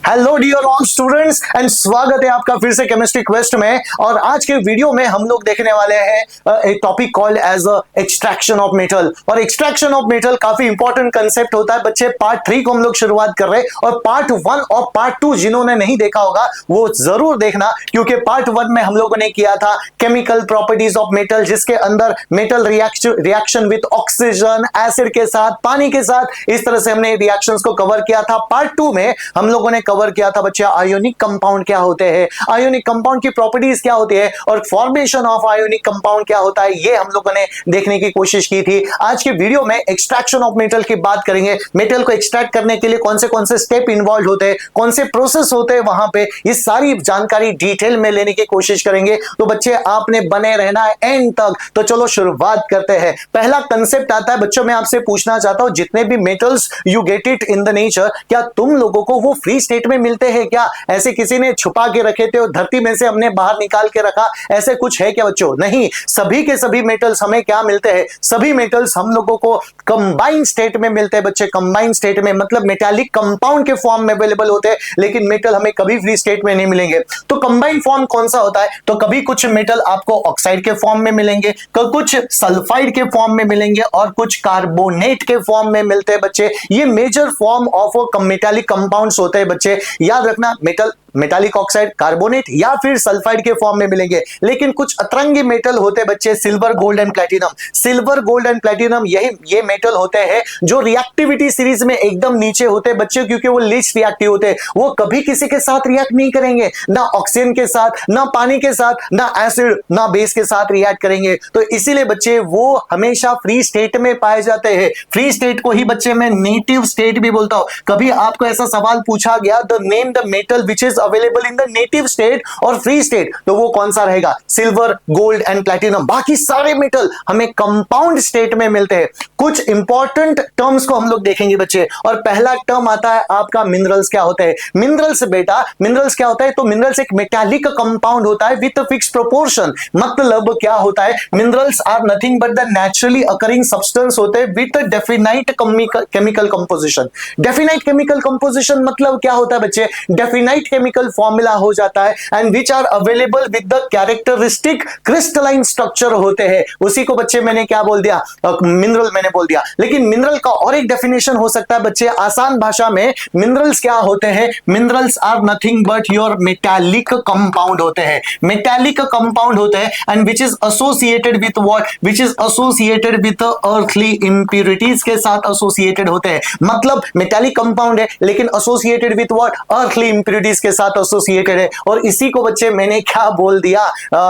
Hello dear all students and स्वागत है आपका फिर से केमिस्ट्री क्वेस्ट में। और आज के वीडियो में हम लोग देखने वाले हैं एक topic called as extraction of metal. और एक्सट्रैक्शन ऑफ मेटल काफी इंपॉर्टेंट कंसेप्ट होता है बच्चे। पार्ट 3 को हम लोग शुरुआत कर रहे हैं और पार्ट 1 और पार्ट 2 जिन्होंने नहीं देखा होगा वो जरूर देखना, क्योंकि पार्ट 1 में हम लोगों ने किया था केमिकल प्रॉपर्टीज ऑफ मेटल, जिसके अंदर metal reaction with oxygen, acid के साथ, पानी के साथ, इस तरह से हमने रिएक्शंस को कवर किया था। पार्ट 2 में हम लोगों ने कवर किया था बच्चे आयोनिक कंपाउंड क्या होते हैं, आयोनिक कंपाउंड की प्रॉपर्टीज क्या होती है और फॉर्मेशन ऑफ आयोनिक कंपाउंड क्या होता है, ये हम लोगों ने देखने की कोशिश की थी। आज के वीडियो में एक्सट्रैक्शन ऑफ मेटल की बात करेंगे। मेटल को एक्सट्रैक्ट करने के लिए कौन से स्टेप इन्वॉल्व होते हैं, कौन से प्रोसेस होते हैं वहां पे, ये सारी जानकारी डिटेल में लेने की कोशिश करेंगे। तो बच्चे आपने बने रहना है एंड तक। तो चलो शुरुआत करते हैं। पहला कंसेप्ट आता है बच्चों, मैं आपसे पूछना चाहता हूं, जितने भी metals you get it in the nature, क्या तुम लोगों को वो फ्री स्टेट में मिलते हैं क्या? ऐसे किसी ने छुपा के रखे थे और धरती में से हमने बाहर निकाल के रखा, ऐसे कुछ है क्या बच्चों? नहीं, सभी के सभी मेटल्स हमें क्या मिलते हैं? सभी मेटल्स हम लोगों को कंबाइंड स्टेट में मिलते हैं बच्चे। कंबाइंड स्टेट में मतलब मेटालिक कंपाउंड के फॉर्म में अवेलेबल होते हैं, लेकिन मेटल हमें कभी फ्री स्टेट में नहीं मिलेंगे। तो कंबाइंड फॉर्म कौन सा होता है? तो कभी कुछ मेटल आपको ऑक्साइड के फॉर्म में मिलेंगे, कुछ सल्फाइड के फॉर्म में मिलेंगे और कुछ कार्बोनेट के फॉर्म में मिलते हैं बच्चे। ये major form of metallic compounds होते हैं बच्चे। याद रखना, मेटालिक ऑक्साइड, कार्बोनेट या फिर सल्फाइड के फॉर्म में मिलेंगे। लेकिन कुछ अतरंगी मेटल होते हैं बच्चे, silver, gold and platinum. Silver, gold and platinum ये मेटल होते हैं जो रिएक्टिविटी सीरीज में एकदम नीचे होते हैं बच्चे, क्योंकि वो लीस्ट रिएक्टिव होते हैं। वो कभी किसी के साथ रिएक्ट नहीं करेंगे, ना ऑक्सीजन के साथ, ना पानी के साथ, ना एसिड, ना बेस के साथ रिएक्ट करेंगे। तो इसीलिए बच्चे वो हमेशा फ्री स्टेट में पाए जाते हैं। फ्री स्टेट को ही बच्चे मैं नेटिव स्टेट भी बोलता हूं। कभी आपको ऐसा सवाल पूछा गया, the name the metal which is available in the native state और फ्री स्टेट, तो वो कौन सा रहेगा? Silver, gold and platinum. बाकी सारे मेटल हमें कंपाउंड स्टेट में मिलते हैं। कुछ इंपॉर्टेंट टर्म्स को हम लोग देखेंगे बच्चे, और पहला टर्म आता है आपका मिनरल्स। क्या होते हैं मिनरल्स बेटा? मिनरल्स क्या होता है? तो मिनरल्स एक मेटालिक कंपाउंड होता है विद फिक्स प्रोपोर्शन। मतलब क्या होता है? Minerals are nothing but the naturally occurring substance होते हैं with definite chemical composition. Definite chemical composition मतलब क्या होता है बच्चे? डेफिनाइट केमिकल फॉर्मूला हो जाता है and which are available with the characteristic crystalline structure होते हैं। उसी को बच्चे मैंने क्या बोल दिया? मिनरल मैंने बोल दिया। लेकिन मिनरल का और एक डेफिनेशन हो सकता है बच्चे आसान भाषा में। मिनरल्स क्या होते हैं? Minerals are nothing but your metallic compound होते हैं। मेटालिक कंपाउंड होते हैं and which is associated with what? Which is associated with earthly impurities के साथ एसोसिएटेड होते हैं। मतलब मेटालिक कंपाउंड है लेकिन associated with what? Earthly impurities के साथ एसोसिएटेड है। और इसी को बच्चे मैंने क्या बोल दिया?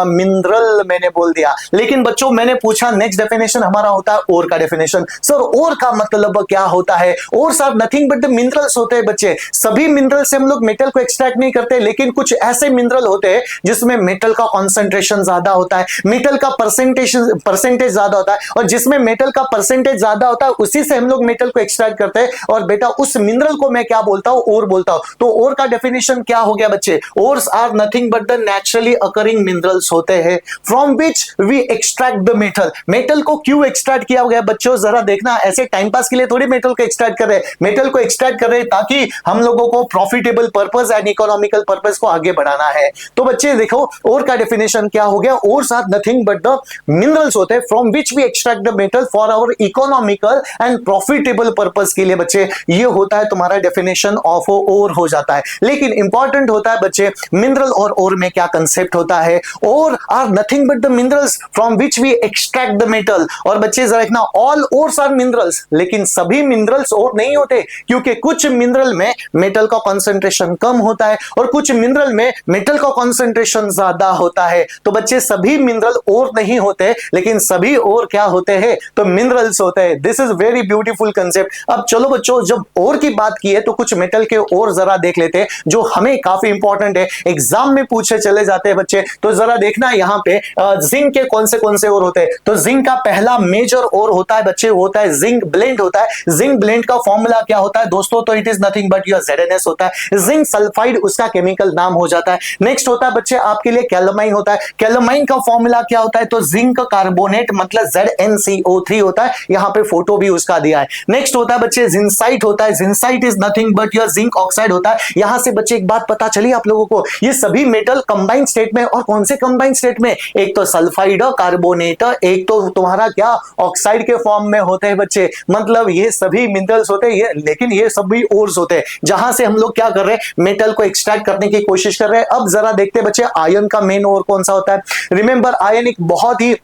मिनरल मैंने बोल दिया। लेकिन बच्चों मैंने पूछा नेक्स्ट डेफिनेशन हमारा होता है ओर का डेफिनेशन। सर ओर का मतलब क्या होता है? Ores are nothing but the minerals होते हैं बच्चे। सभी मिनरल से हम लोग मेटल को एक्सट्रैक्ट नहीं करते, लेकिन कुछ ऐसे मिनरल होते हैं जिसमें मेटल का कॉन्सेंट्रेशन ज्यादा होता है, मेटल का परसेंटेज ज्यादा होता है, और जिसमें मेटल का परसेंटेज ज्यादा होता है उसी से हम लोग मेटल को एक्सट्रैक्ट करते हैं। और बेटा उस मिनरल को मैं क्या बोलता हूं? ओर बोलता हूं। तो ओर का डेफिनेशन क्या हो गया बच्चे? Ores are nothing but the naturally occurring minerals होते हैं from which we extract the metal. Metal को क्यों एक्सट्रैक्ट किया गया बच्चों? जरा देखना, ऐसे टाइम पास के लिए थोड़ी मेटल को एक्सट्रैक्ट कर रहे हैं। मेटल को एक्सट्रैक्ट कर रहे हैं ताकि हम लोगों को profitable purpose and economical purpose को आगे बढ़ाना है। तो बच्चे देखो ओर का डेफिनेशन क्या हो गया? Ores are nothing but the minerals होते हैं from which we extract the metal for our economical and profitable purpose के लिए। बच्चे ये होता है तुम्हारा डेफिनेशन ऑफ ओर हो जाता है। लेकिन इंपॉर्टेंट होता है बच्चे मिनरल और ओर में क्या कंसेप्ट होता है? Ore are nothing but the minerals from which we extract the metal. और बच्चे जरा देखना, ऑल ओर्स आर मिनरल्स, लेकिन सभी मिनरल्स ओर नहीं होते, क्योंकि कुछ मिनरल में मेटल का कंसंट्रेशन कम होता है और कुछ मिनरल में मेटल का कंसंट्रेशन ज्यादा होता है। तो बच्चे सभी मिनरल ओर नहीं होते, लेकिन सभी ओर क्या होते हैं? तो मिनरल्स होते हैं। This is very beautiful concept. अब चलो बच्चों, जब ओर की बात की है तो कुछ मेटल के ओर जरा देख लेते हैं जो हमें काफी इंपॉर्टेंट है, एग्जाम में पूछे चले जाते हैं बच्चे। तो जरा देखना यहाँ पे जिंक के कौन से और होते हैं। तो जिंक का पहला मेजर और होता है बच्चे, होता है जिंक ब्लेंड होता है। जिंक ब्लेंड का फॉर्मूला क्या होता है दोस्तों? तो it is nothing but your ZnS होता है। जिंक सल्फाइड उसका केमिकल नाम हो जाता है। नेक्स्ट होता है बच्चे आपके लिए कैलामाइन होता है। कैलामाइन का फॉर्मूला क्या होता है? तो जिंक कार्बोनेट मतलब ZnCO3 होता है। यहां पे फोटो भी उसका दिया है। नेक्स्ट होता है बच्चे जिंसाइट होता है। Zincite is nothing but your zinc oxide होता है। यहां से बच्चे एक बात पता चली आप लोगों को, ये सभी मेटल कंबाइंड स्टेट में, और कौन से कंबाइंड स्टेट में? एक तो सल्फाइड कार्बोनेट, एक तो तुम्हारा क्या ऑक्साइड के फॉर्म में होते हैं बच्चे। मतलब ये सभी मिनरल्स होते हैं ये, लेकिन ये सभी ओर्स होते हैं जहां से हम लोग क्या कर रहे हैं? मेटल को एक्सट्रैक्ट करने की कोशिश कर रहे हैं। अब जरा देखते हैं बच्चे आयन का मेन ओर कौन सा होता है। रिमेंबर आयन एक बहुत ही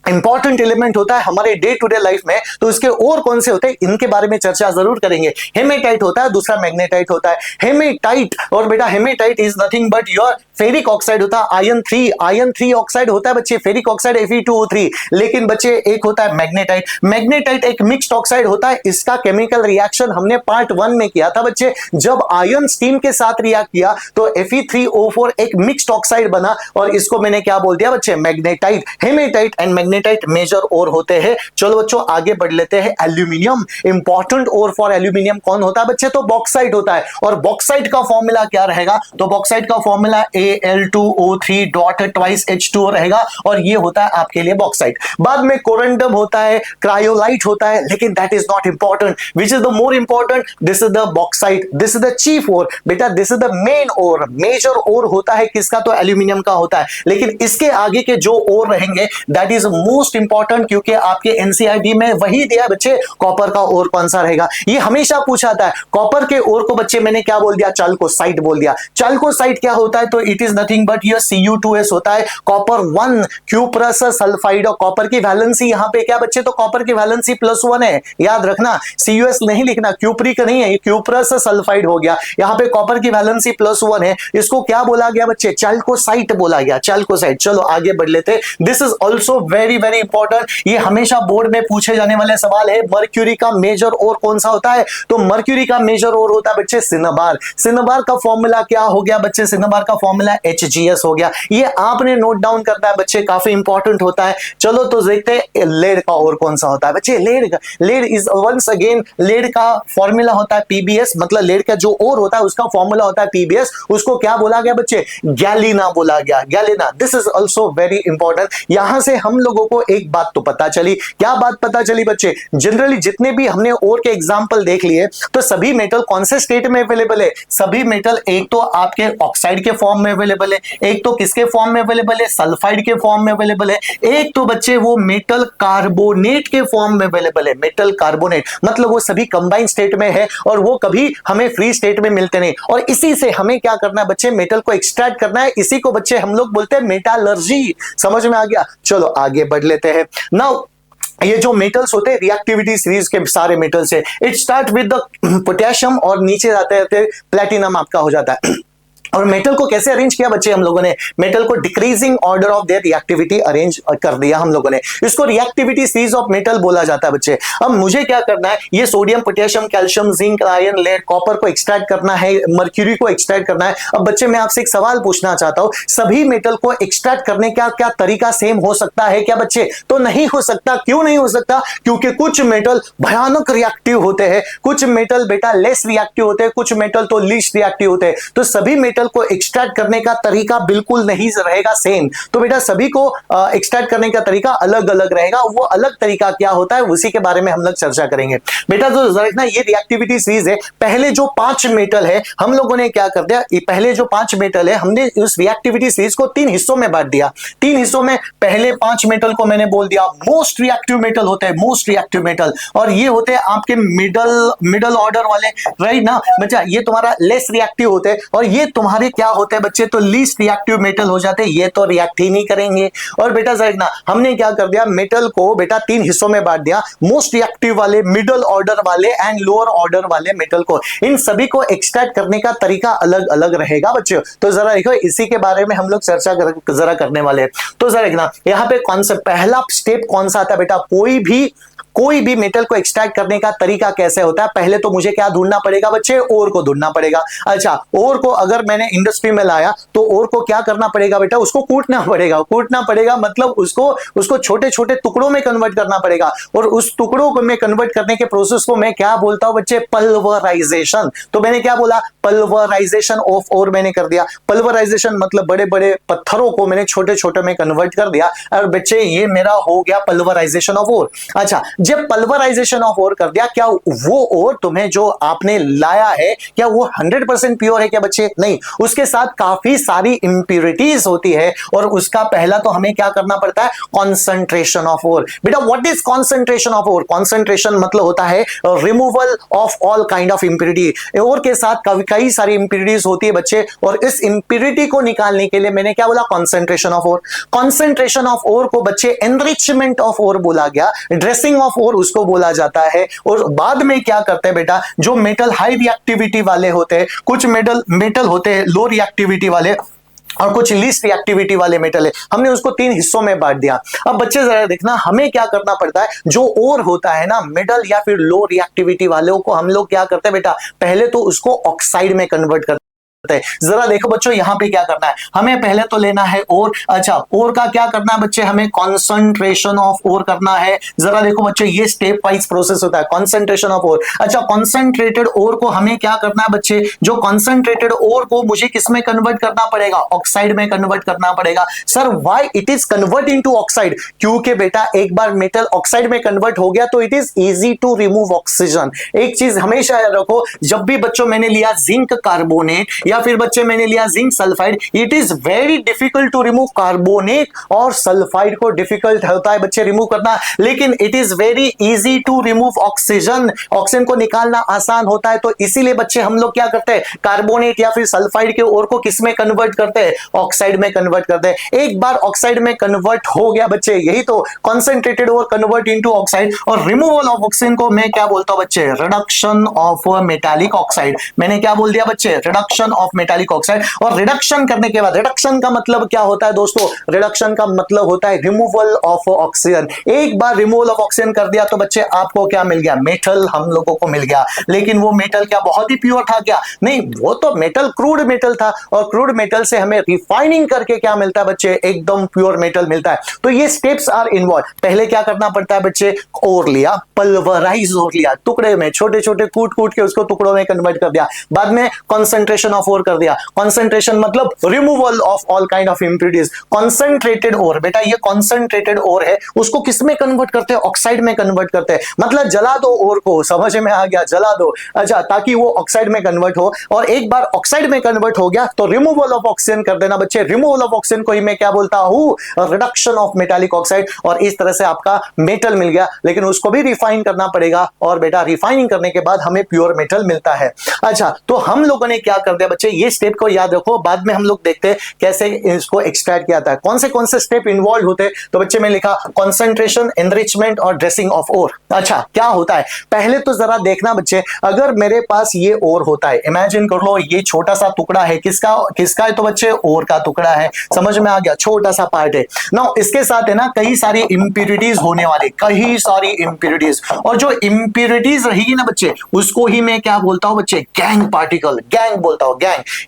इंपॉर्टेंट एलिमेंट होता है हमारे डे टू डे लाइफ में। तो इसके और कौन से होते हैं इनके बारे में चर्चा जरूर करेंगे। हेमेटाइट होता है, दूसरा मैग्नेटाइट होता है। हेमेटाइट, और बेटा hematite is nothing but your ferric oxide होता है। आयन 3 ऑक्साइड होता है बच्चे, फेरिक ऑक्साइड Fe2O3। लेकिन बच्चे एक होता है मैग्नेटाइट। मैग्नेटाइट एक मिक्स्ड ऑक्साइड होता है। इसका केमिकल रिएक्शन हमने पार्ट 1 में किया था बच्चे। जब आयन स्टीम के साथ रिएक्ट किया तो Fe3O4 एक मिक्स्ड ऑक्साइड बना, और इसको मैंने क्या बोल दिया बच्चे? Magnetite. Hematite and magnetite major ore होते हैं। चलो बच्चों आगे बढ़ लेते हैं। Aluminium, important ore for aluminium कौन होता है बच्चे? तो बॉक्साइट होता है। और बॉक्साइट का फॉर्मूला क्या रहेगा? तो बॉक्साइट का formula Al2O3 dot twice H2O रहेगा, और ये होता है आपके लिए बॉक्साइट। बाद में कोरंडम होता है, क्रायोलाइट होता है, लेकिन that is not important. Which is the more important? This is the bauxite, this is the chief ore बेटा, this is the main ore. Major ore होता है किसका? तो एल्यूमिनियम का होता है। लेकिन इसके आगे के जो ओर रहेंगे दैट इज मोस्ट इंपॉर्टेंट, क्योंकि आपके एनसीईआरटी में वही दिया बच्चे, कॉपर का ओर कौन सा रहेगा। ये हमेशा पूछा था। कॉपर के ओर को बच्चे मैंने क्या बोल दिया? चाल्कोसाइट बोल दिया। चाल्कोसाइट क्या होता है? तो it is nothing but your Cu2S होता है। कॉपर 1 क्यूप्रस सल्फाइड, और कॉपर की वैलेंसी यहां पे क्या बच्चे? तो कॉपर की वैलेंसी +1 है, याद रखना। Cus नहीं लिखना, क्यूप्रिक नहीं है, ये क्यूप्रस सल्फाइड हो गया। यहां पे कॉपर की वैलेंसी +1 है। इसको क्या बोला गया बच्चे? चाल्कोसाइट बोला गया, चाल्कोसाइट। चलो आगे बढ़ लेते। This is also very very important, ये हमेशा बोर्ड में पूछे जाने वाले सवाल है। मर्क्यूरी का मेजर ओर कौन सा होता है? तो मर्क्यूरी का मेजर ओर होता है बच्चे सिनबार। सिनबार का फॉर्मूला क्या हो गया बच्चे? सिनबार का फॉर्मूला HGS हो गया। ये आपने नोट डाउन करना है बच्चे, काफी इंपॉर्टेंट होता है। चलो तो देखते हैं लेड का और कौन सा होता है बच्चे। Lead is once again, lead का फॉर्मूला होता है PbS, मतलब लेड का जो और होता है उसका फॉर्मूला होता है PbS। उसको क्या बोला गया बच्चे? गैलिना बोला गया, Galina. This is also very important. यहां से हम लोगों को एक बात तो पता चली। क्या बात पता चली बच्चे? जनरली जितने भी हमने और के एग्जांपल देख लिए, तो सभी मेटल कौन से स्टेट में अवेलेबल है? सभी मेटल एक तो आपके ऑक्साइड के फॉर्म में अवेलेबल है, एक तो किसके फॉर्म में अवेलेबल है? सल्फाइड के फॉर्म में अवेलेबल है, एक तो बच्चे वो मेटल कार्बोनेट के फॉर्म में अवेलेबल है। मेटल कार्बोनेट मतलब वो सभी कंबाइंड स्टेट में है, और वो कभी हमें फ्री स्टेट में मिलते नहीं। और इसी से हमें क्या करना है बच्चे? मेटल को एक्सट्रैक्ट करना है। इसी को बच्चे हम लोग बोलते हैं मेटालर्जी। समझ में आ गया? चलो आगे बढ़ लेते हैं। नाउ ये जो मेटल्स होते हैं रिएक्टिविटी सीरीज के सारे मेटल्स है। It start with the potassium, और नीचे जाते जाते प्लेटिनम आपका हो जाता है। और मेटल को कैसे अरेंज किया बच्चे हम लोगों ने? मेटल को decreasing order of their reactivity arrange कर दिया हम लोगों ने। इसको रिएक्टिविटी सीरीज ऑफ मेटल बोला जाता है बच्चे। अब मुझे क्या करना है? ये sodium, potassium, calcium, zinc, iron, lead, copper को एक्सट्रैक्ट करना है, मर्क्यूरी को एक्सट्रैक्ट करना है। अब बच्चे मैं आपसे एक सवाल पूछना चाहता हूं, सभी मेटल को एक्सट्रैक्ट करने का क्या तरीका सेम हो सकता है क्या बच्चे? तो नहीं हो सकता। क्यों नहीं हो सकता? क्योंकि कुछ मेटल भयानक रिएक्टिव होते हैं, कुछ मेटल बेटा लेस रिएक्टिव होते हैं, कुछ मेटल तो लीस्ट रिएक्टिव होते हैं। तो सभी मेटल को एक्सट्रैक्ट करने का तरीका बिल्कुल नहीं रहेगा सेम। तो बेटा सभी को एक्सट्रैक्ट करने का तरीका अलग अलग रहेगा। वो अलग तरीका क्या होता है उसी के बारे में हम लोग चर्चा करेंगे बेटा। तो देखना ये रिएक्टिविटी सीरीज है। पहले जो 5 मेटल है हम लोगों ने क्या कर दिया? पहले जो 5 मेटल है हमने उस रिएक्टिविटी सीरीज को 3 हिस्सों में बांट दिया। 3 हिस्सों में पहले 5 मेटल को मैंने बोल दिया मोस्ट रिएक्टिव मेटल होते हैं, मोस्ट रिएक्टिव मेटल। और ये होते हैं आपके मिडल ऑर्डर वाले, राइट ना बच्चा? ये तुम्हारा लेस रिएक्टिव होते हैं, और ये तुम्हारे क्या होते हैं बच्चे? तो लीस्ट रिएक्टिव मेटल हो जाते हैं। ये तो रिएक्ट ही नहीं करेंगे। और बेटा देखना हमने क्या कर दिया? मेटल को बेटा 3 हिस्सों में बांट दिया, मोस्ट रिएक्टिव वाले, मिडल ऑर्डर वाले एंड लोअर ऑर्डर वाले मेटल को। इन सभी को एक्सट्रैक्ट करने का तरीका अलग अलग रहेगा बच्चों। तो जरा देखो इसी के बारे में हम लोग चर्चा जरा करने वाले हैं। तो जरा देखना यहाँ पे कौन सा पहला स्टेप कौन सा आता है बेटा? कोई भी कोई भी मेटल को एक्सट्रैक्ट करने का तरीका कैसे होता है, पहले तो मुझे क्या ढूंढना पड़ेगा बच्चे, ओर को ढूंढना पड़ेगा। अच्छा, ओर को अगर मैंने इंडस्ट्री में लाया तो ओर को क्या करना पड़ेगा बेटा, उसको कूटना पड़ेगा मतलब उसको छोटे छोटे टुकड़ों में कन्वर्ट करना पड़ेगा, और उस टुकड़ों में कन्वर्ट करने के प्रोसेस को मैं क्या बोलता हूं बच्चे, पल्वराइजेशन। तो मैंने क्या बोला, पल्वराइजेशन ऑफ ओर मैंने कर दिया। पल्वराइजेशन मतलब बड़े बड़े पत्थरों को मैंने छोटे छोटे में कन्वर्ट कर दिया, और बच्चे ये मेरा हो गया पल्वराइजेशन ऑफ ओर। अच्छा, जब पल्वराइजेशन ऑफ ओर कर दिया, क्या वो ओर तुम्हें जो आपने लाया है क्या वो 100% प्योर है क्या बच्चे? नहीं, उसके साथ काफी सारी इंप्योरिटीज होती है, और उसका पहला तो हमें क्या करना पड़ता है, कॉन्सेंट्रेशन ऑफ ओर। बेटा what is concentration of ore? Concentration मतलब होता है removal of all kind of impurity. Ore के साथ कई सारी इंप्योरिटीज होती है बच्चे, और इस इंप्योरिटी को निकालने के लिए मैंने क्या बोला, concentration of ore. Concentration of ore को बच्चे एनरिचमेंट ऑफ ओर बोला गया, ड्रेसिंग ऑफ ओर उसको बोला जाता है। और बाद में क्या करते हैं बेटा, जो मेटल हाई रिएक्टिविटी वाले होते हैं, कुछ मेटल होते हैं लो रिएक्टिविटी वाले, और कुछ लीस्ट रिएक्टिविटी वाले मेटल है, हमने उसको 3 हिस्सों में बांट दिया। अब बच्चे जरा देखना, हमें क्या करना पड़ता है, जो ओर होता है ना मिडल या फिर लो रिएक्टिविटी वालों को हम लोग क्या करते हैं बेटा, पहले तो उसको ऑक्साइड में कन्वर्ट करते हैं। जरा देखो बच्चों, यहां पे क्या करना है, हमें पहले तो लेना है ओर। अच्छा, ओर का क्या करना है बच्चे, हमें कॉन्सेंट्रेशन ऑफ ओर करना है। जरा देखो बच्चे, ये स्टेप वाइज प्रोसेस होता है, कॉन्सेंट्रेशन ऑफ ओर। अच्छा, कॉन्सेंट्रेटेड ओर को हमें क्या करना है बच्चे, जो कॉन्सेंट्रेटेड ओर को मुझे किस में कन्वर्ट करना पड़ेगा, ऑक्साइड में कन्वर्ट करना पड़ेगा। Sir why it is convert into oxide? क्योंकि बेटा एक बार मेटल ऑक्साइड में कन्वर्ट हो गया तो it is easy to remove oxygen. एक चीज हमेशा याद रखो, जब भी बच्चों मैंने लिया जिंक कार्बोनेट या फिर बच्चे मैंने लिया zinc sulphide, it is very difficult to remove carbonate, और सल्फाइड को डिफिकल्ट होता है बच्चे रिमूव करना, लेकिन it is very easy to remove oxygen. Oxygen को निकालना आसान होता है, तो इसीलिए बच्चे हम लोग क्या करते हैं, कार्बोनेट या फिर सल्फाइड के ओर को किस में कन्वर्ट करते हैं, ऑक्साइड में कन्वर्ट करते हैं। एक बार ऑक्साइड में कन्वर्ट हो गया बच्चे, यही तो कॉन्सेंट्रेटेड ओर कन्वर्ट इनटू ऑक्साइड। और रिमूवल ऑफ ऑक्सीजन को मैं क्या बोलता हूं बच्चे, रिडक्शन ऑफ मेटालिक ऑक्साइड। मैंने क्या बोल दिया बच्चे, रिडक्शन ऑफ मेटालिक ऑक्साइड। और रिडक्शन करने के बाद, रिडक्शन का मतलब क्या होता है दोस्तों, रिडक्शन का मतलब होता है रिमूवल ऑफ ऑक्सीजन। एक बार रिमूवल ऑफ ऑक्सीजन कर दिया तो बच्चे आपको क्या मिल गया, मेटल हम लोगों को मिल गया। लेकिन वो मेटल क्या बहुत ही प्योर था क्या? नहीं, वो तो मेटल क्रूड मेटल था, और क्रूड मेटल से हमें रिफाइनिंग करके क्या मिलता है बच्चे, एकदम प्योर मेटल मिलता है। तो ये स्टेप्स आर इन्वॉल्व। पहले क्या करना पड़ता है बच्चे, ओर लिया, पल्वराइज ओर लिया, टुकड़े में छोटे छोटे कूट कूट के उसको टुकड़ों में कन्वर्ट कर दिया। बाद में कॉन्सेंट्रेशन ऑफ ओर कर दिया। कॉन्सेंट्रेशन मतलब removal of all kind of impurities. Concentrated ore, बेटा ये कॉन्सेंट्रेटेड ओर है, उसको किस में कन्वर्ट करते हैं, ऑक्साइड में कन्वर्ट करते हैं। मतलब जला दो ओर को, समझ में आ गया, जला दो। अच्छा, ताकि वो ऑक्साइड में कन्वर्ट हो, और एक बार ऑक्साइड में कन्वर्ट हो गया तो रिमूवल ऑफ ऑक्सीजन कर देना बच्चे। रिमूवल ऑफ ऑक्सीजन को ही मैं क्या बोलता हूं, रिडक्शन ऑफ मेटालिक ऑक्साइड। और इस तरह से आपका मेटल मिल गया, लेकिन उसको भी रिफाइन करना पड़ेगा, और बेटा रिफाइनिंग करने के बाद हमें प्योर मेटल मिलता है। अच्छा, तो हम लोगों ने क्या कर दिया बच्चे, ये स्टेप को याद रखो, बाद में हम लोग देखते हैं कैसे इसको एक्सट्रैक्ट किया जाता है, कौन से स्टेप इन्वॉल्व होते हैं। तो बच्चे में लिखा कॉन्सेंट्रेशन, एनरिचमेंट और ड्रेसिंग ऑफ ओर। अच्छा, क्या होता है पहले तो जरा देखना बच्चे, अगर मेरे पास ये ओर होता है, इमेजिन कर लो ये छोटा सा टुकड़ा है, किसका है तो बच्चे ओर का टुकड़ा है, समझ में आ गया, छोटा सा पार्ट है ना। इसके साथ है ना कई सारी इंप्योरिटीज होने वाली, कई सारी इंप्योरिटीज, और जो इंप्योरिटीज रहेगी ना बच्चे, उसको ही मैं क्या बोलता हूं बच्चे, गैंग पार्टिकल, गैंग बोलता हूं।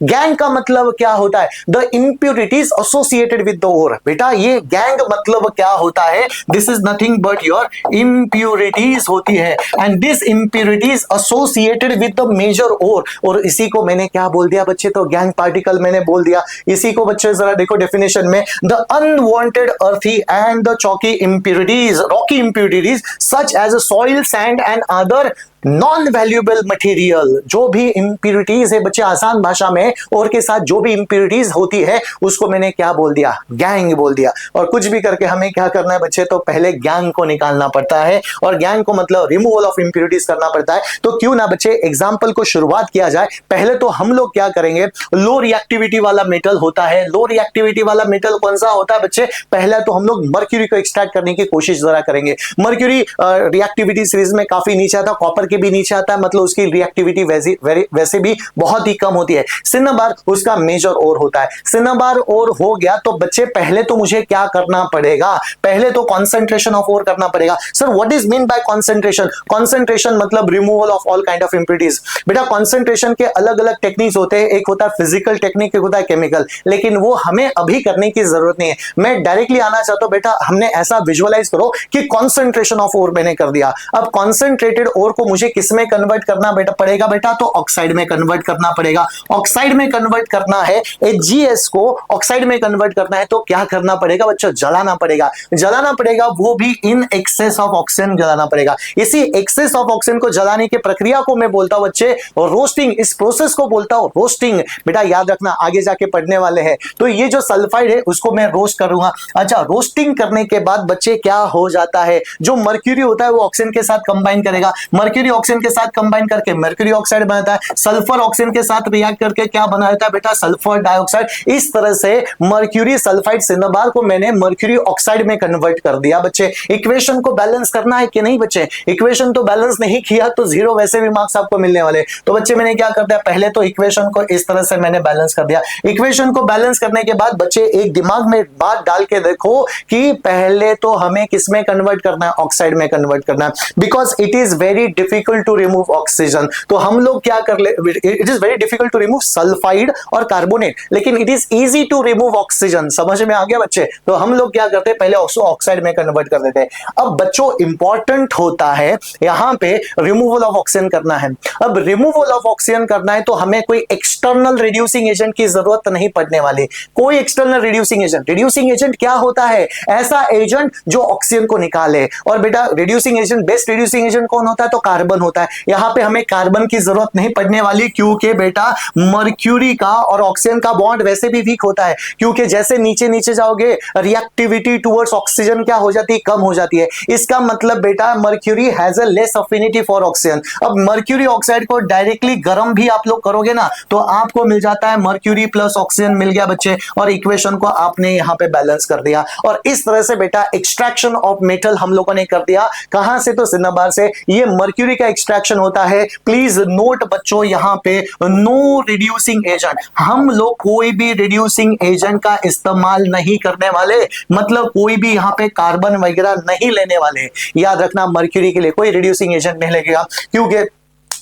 गैंग का मतलब क्या होता है, the impurities associated with the ore. बेटा ये गैंग मतलब क्या होता है, this is nothing but your impurities होती है, and this impurities associated with the major ore. और इसी को मैंने क्या बोल दिया बच्चे, तो गैंग पार्टिकल मैंने बोल दिया। इसी को बच्चे जरा देखो डेफिनेशन में, the unwanted earthy and the chalky impurities, rocky impurities such as soil, sand and other non valuable material. जो भी इंप्योरिटीज है बच्चे, आसान भाषा में और के साथ जो भी इंप्योरिटीज होती है उसको मैंने क्या बोल दिया, गैंग बोल दिया। और कुछ भी करके हमें क्या करना है बच्चे, तो पहले गैंग को निकालना पड़ता है, और गैंग को मतलब रिमूवल ऑफ इंप्योरिटीज करना पड़ता है। तो क्यों ना बच्चे एग्जाम्पल को शुरुआत किया जाए। पहले तो हम लोग क्या करेंगे, लो रिएक्टिविटी वाला मेटल होता है। लो रिएक्टिविटी वाला मेटल कौन सा होता है बच्चे, पहले तो हम लोग मर्क्यूरी को एक्सट्रैक्ट करने की कोशिश जरा करेंगे। मर्क्यूरी रिएक्टिविटी सीरीज में काफी नीचे था, कॉपर के भी नीचे आता है, मतलब उसकी रिएक्टिविटी वैसे भी बहुत ही कम होती है। सिनेबार उसका मेजर ओर होता है। सिनेबार ओर हो गया तो बच्चे पहले तो मुझे क्या करना पड़ेगा, पहले तो कॉन्सेंट्रेशन ऑफ ओर करना पड़ेगा। Sir what is mean by concentration? Concentration मतलब removal of all kind of impurities. Beta concentration के अलग अलग टेक्निक्स होते हैं, एक होता है फिजिकल टेक्निक, एक होता है केमिकल, लेकिन वो हमें अभी करने की जरूरत नहीं है। मैं डायरेक्टली आना चाहता हूं, बेटा हमने ऐसा विजुअलाइज करो कि कॉन्सेंट्रेशन ऑफ ओर मैंने कर दिया। अब कॉन्सेंट्रेटेड ओर को मुझे किस में कन्वर्ट करना पड़ेगा बेटा? तो ऑक्साइड में कन्वर्ट करना पड़ेगा। ऑक्साइड में कन्वर्ट करना है, HgS को ऑक्साइड में कन्वर्ट करना है तो क्या करना पड़ेगा बच्चों? जलाना पड़ेगा। जलाना पड़ेगा, वो भी इन एक्सेस ऑफ ऑक्सीजन जलाना पड़ेगा। इसी एक्सेस ऑफ ऑक्सीजन को जलाने की प्रक्रिया को मैं बोलता हूं बच्चे रोस्टिंग। इस प्रोसेस को बोलता हूं रोस्टिंग। बेटा याद रखना, आगे जाके पढ़ने वाले हैं। तो ये जो सल्फाइड है उसको मैं रोस्ट करूंगा। अच्छा, रोस्टिंग करने के बाद बच्चे क्या हो जाता है, जो मर्क्यूरी होता है वो ऑक्सीजन के साथ कंबाइन करेगा। मर्क्यूरी ऑक्सीजन के साथ कंबाइन करके मर्क्यूरी ऑक्साइड बनाता है। सल्फर ऑक्सीजन के साथ रिएक्ट करके क्या बनाता है बेटा? Sulphur dioxide. इस तरह से मर्क्यूरी सल्फाइड सिनेबार को मैंने मर्क्यूरी ऑक्साइड में कन्वर्ट कर दिया। बच्चे इक्वेशन को बैलेंस करना है कि नहीं बच्चे? इक्वेशन तो बैलेंस नहीं किया तो जीरो वैसे भी मार्क्स आपको मिलने वाले। तो बच्चे मैंने क्या कर दिया, पहले तो इक्वेशन को इस तरह से मैंने बैलेंस कर दिया। इक्वेशन को बैलेंस करने के बाद बच्चे एक दिमाग में बात डाल के देखो कि पहले तो हमें किस में कन्वर्ट करना है? ऑक्साइड में कन्वर्ट करना है, because it is very difficult to remove oxygen. तो हम लोग क्या कर ले, it is very difficult to remove sulphide और कार्बोनेट, लेकिन it is easy to remove oxygen. समझ में आ गया बच्चे? तो हम लोग क्या करते हैं, पहले ऑक्साइड में कन्वर्ट कर देते हैं। अब बच्चों इंपॉर्टेंट होता है यहां पे रिमूवल ऑफ ऑक्सीजन करना है। अब रिमूवल ऑफ ऑक्सीजन करना है तो हमें कोई एक्सटर्नल रिड्यूसिंग एजेंट की जरूरत नहीं पड़ने वाली। कोई एक्सटर्नल रिड्यूसिंग एजेंट क्या होता है? ऐसा एजेंट जो ऑक्सीजन को निकाले। और बेटा reducing agent, best reducing agent कौन होता है? तो कार्बन होता है। यहां पे हमें कार्बन की जरूरत नहीं पड़ने वाली, क्योंकि बेटा मर्क्यूरी का और ऑक्सीजन का बॉन्ड वैसे भी वीक होता है, क्योंकि जैसे नीचे नीचे जाओगे रिएक्टिविटी टुवर्ड्स ऑक्सीजन क्या हो जाती है? कम हो जाती है। इसका मतलब बेटा mercury has a less affinity for oxygen. अब मर्क्यूरी ऑक्साइड को डायरेक्टली गर्म भी आप लोग करोगे ना तो आपको मिल जाता है मर्क्यूरी प्लस ऑक्सीजन मिल गया बच्चे, और इक्वेशन को आपने यहां पे बैलेंस कर दिया। और इस तरह से बेटा एक्सट्रैक्शन ऑफ मेटल हम लोगों ने कर दिया। कहां से? तो सिनेबार से। ये मर्क्यूरी का एक्सट्रैक्शन होता है। प्लीज नोट बच्चों यहां पे नो रिड्यूसिंग एजेंट। हम लोग कोई भी रिड्यूसिंग एजेंट का इस्तेमाल नहीं करने वाले, मतलब कोई भी यहां पे कार्बन वगैरह नहीं लेने वाले। याद रखना, मर्क्यूरी के लिए कोई रिड्यूसिंग एजेंट नहीं लगेगा, क्योंकि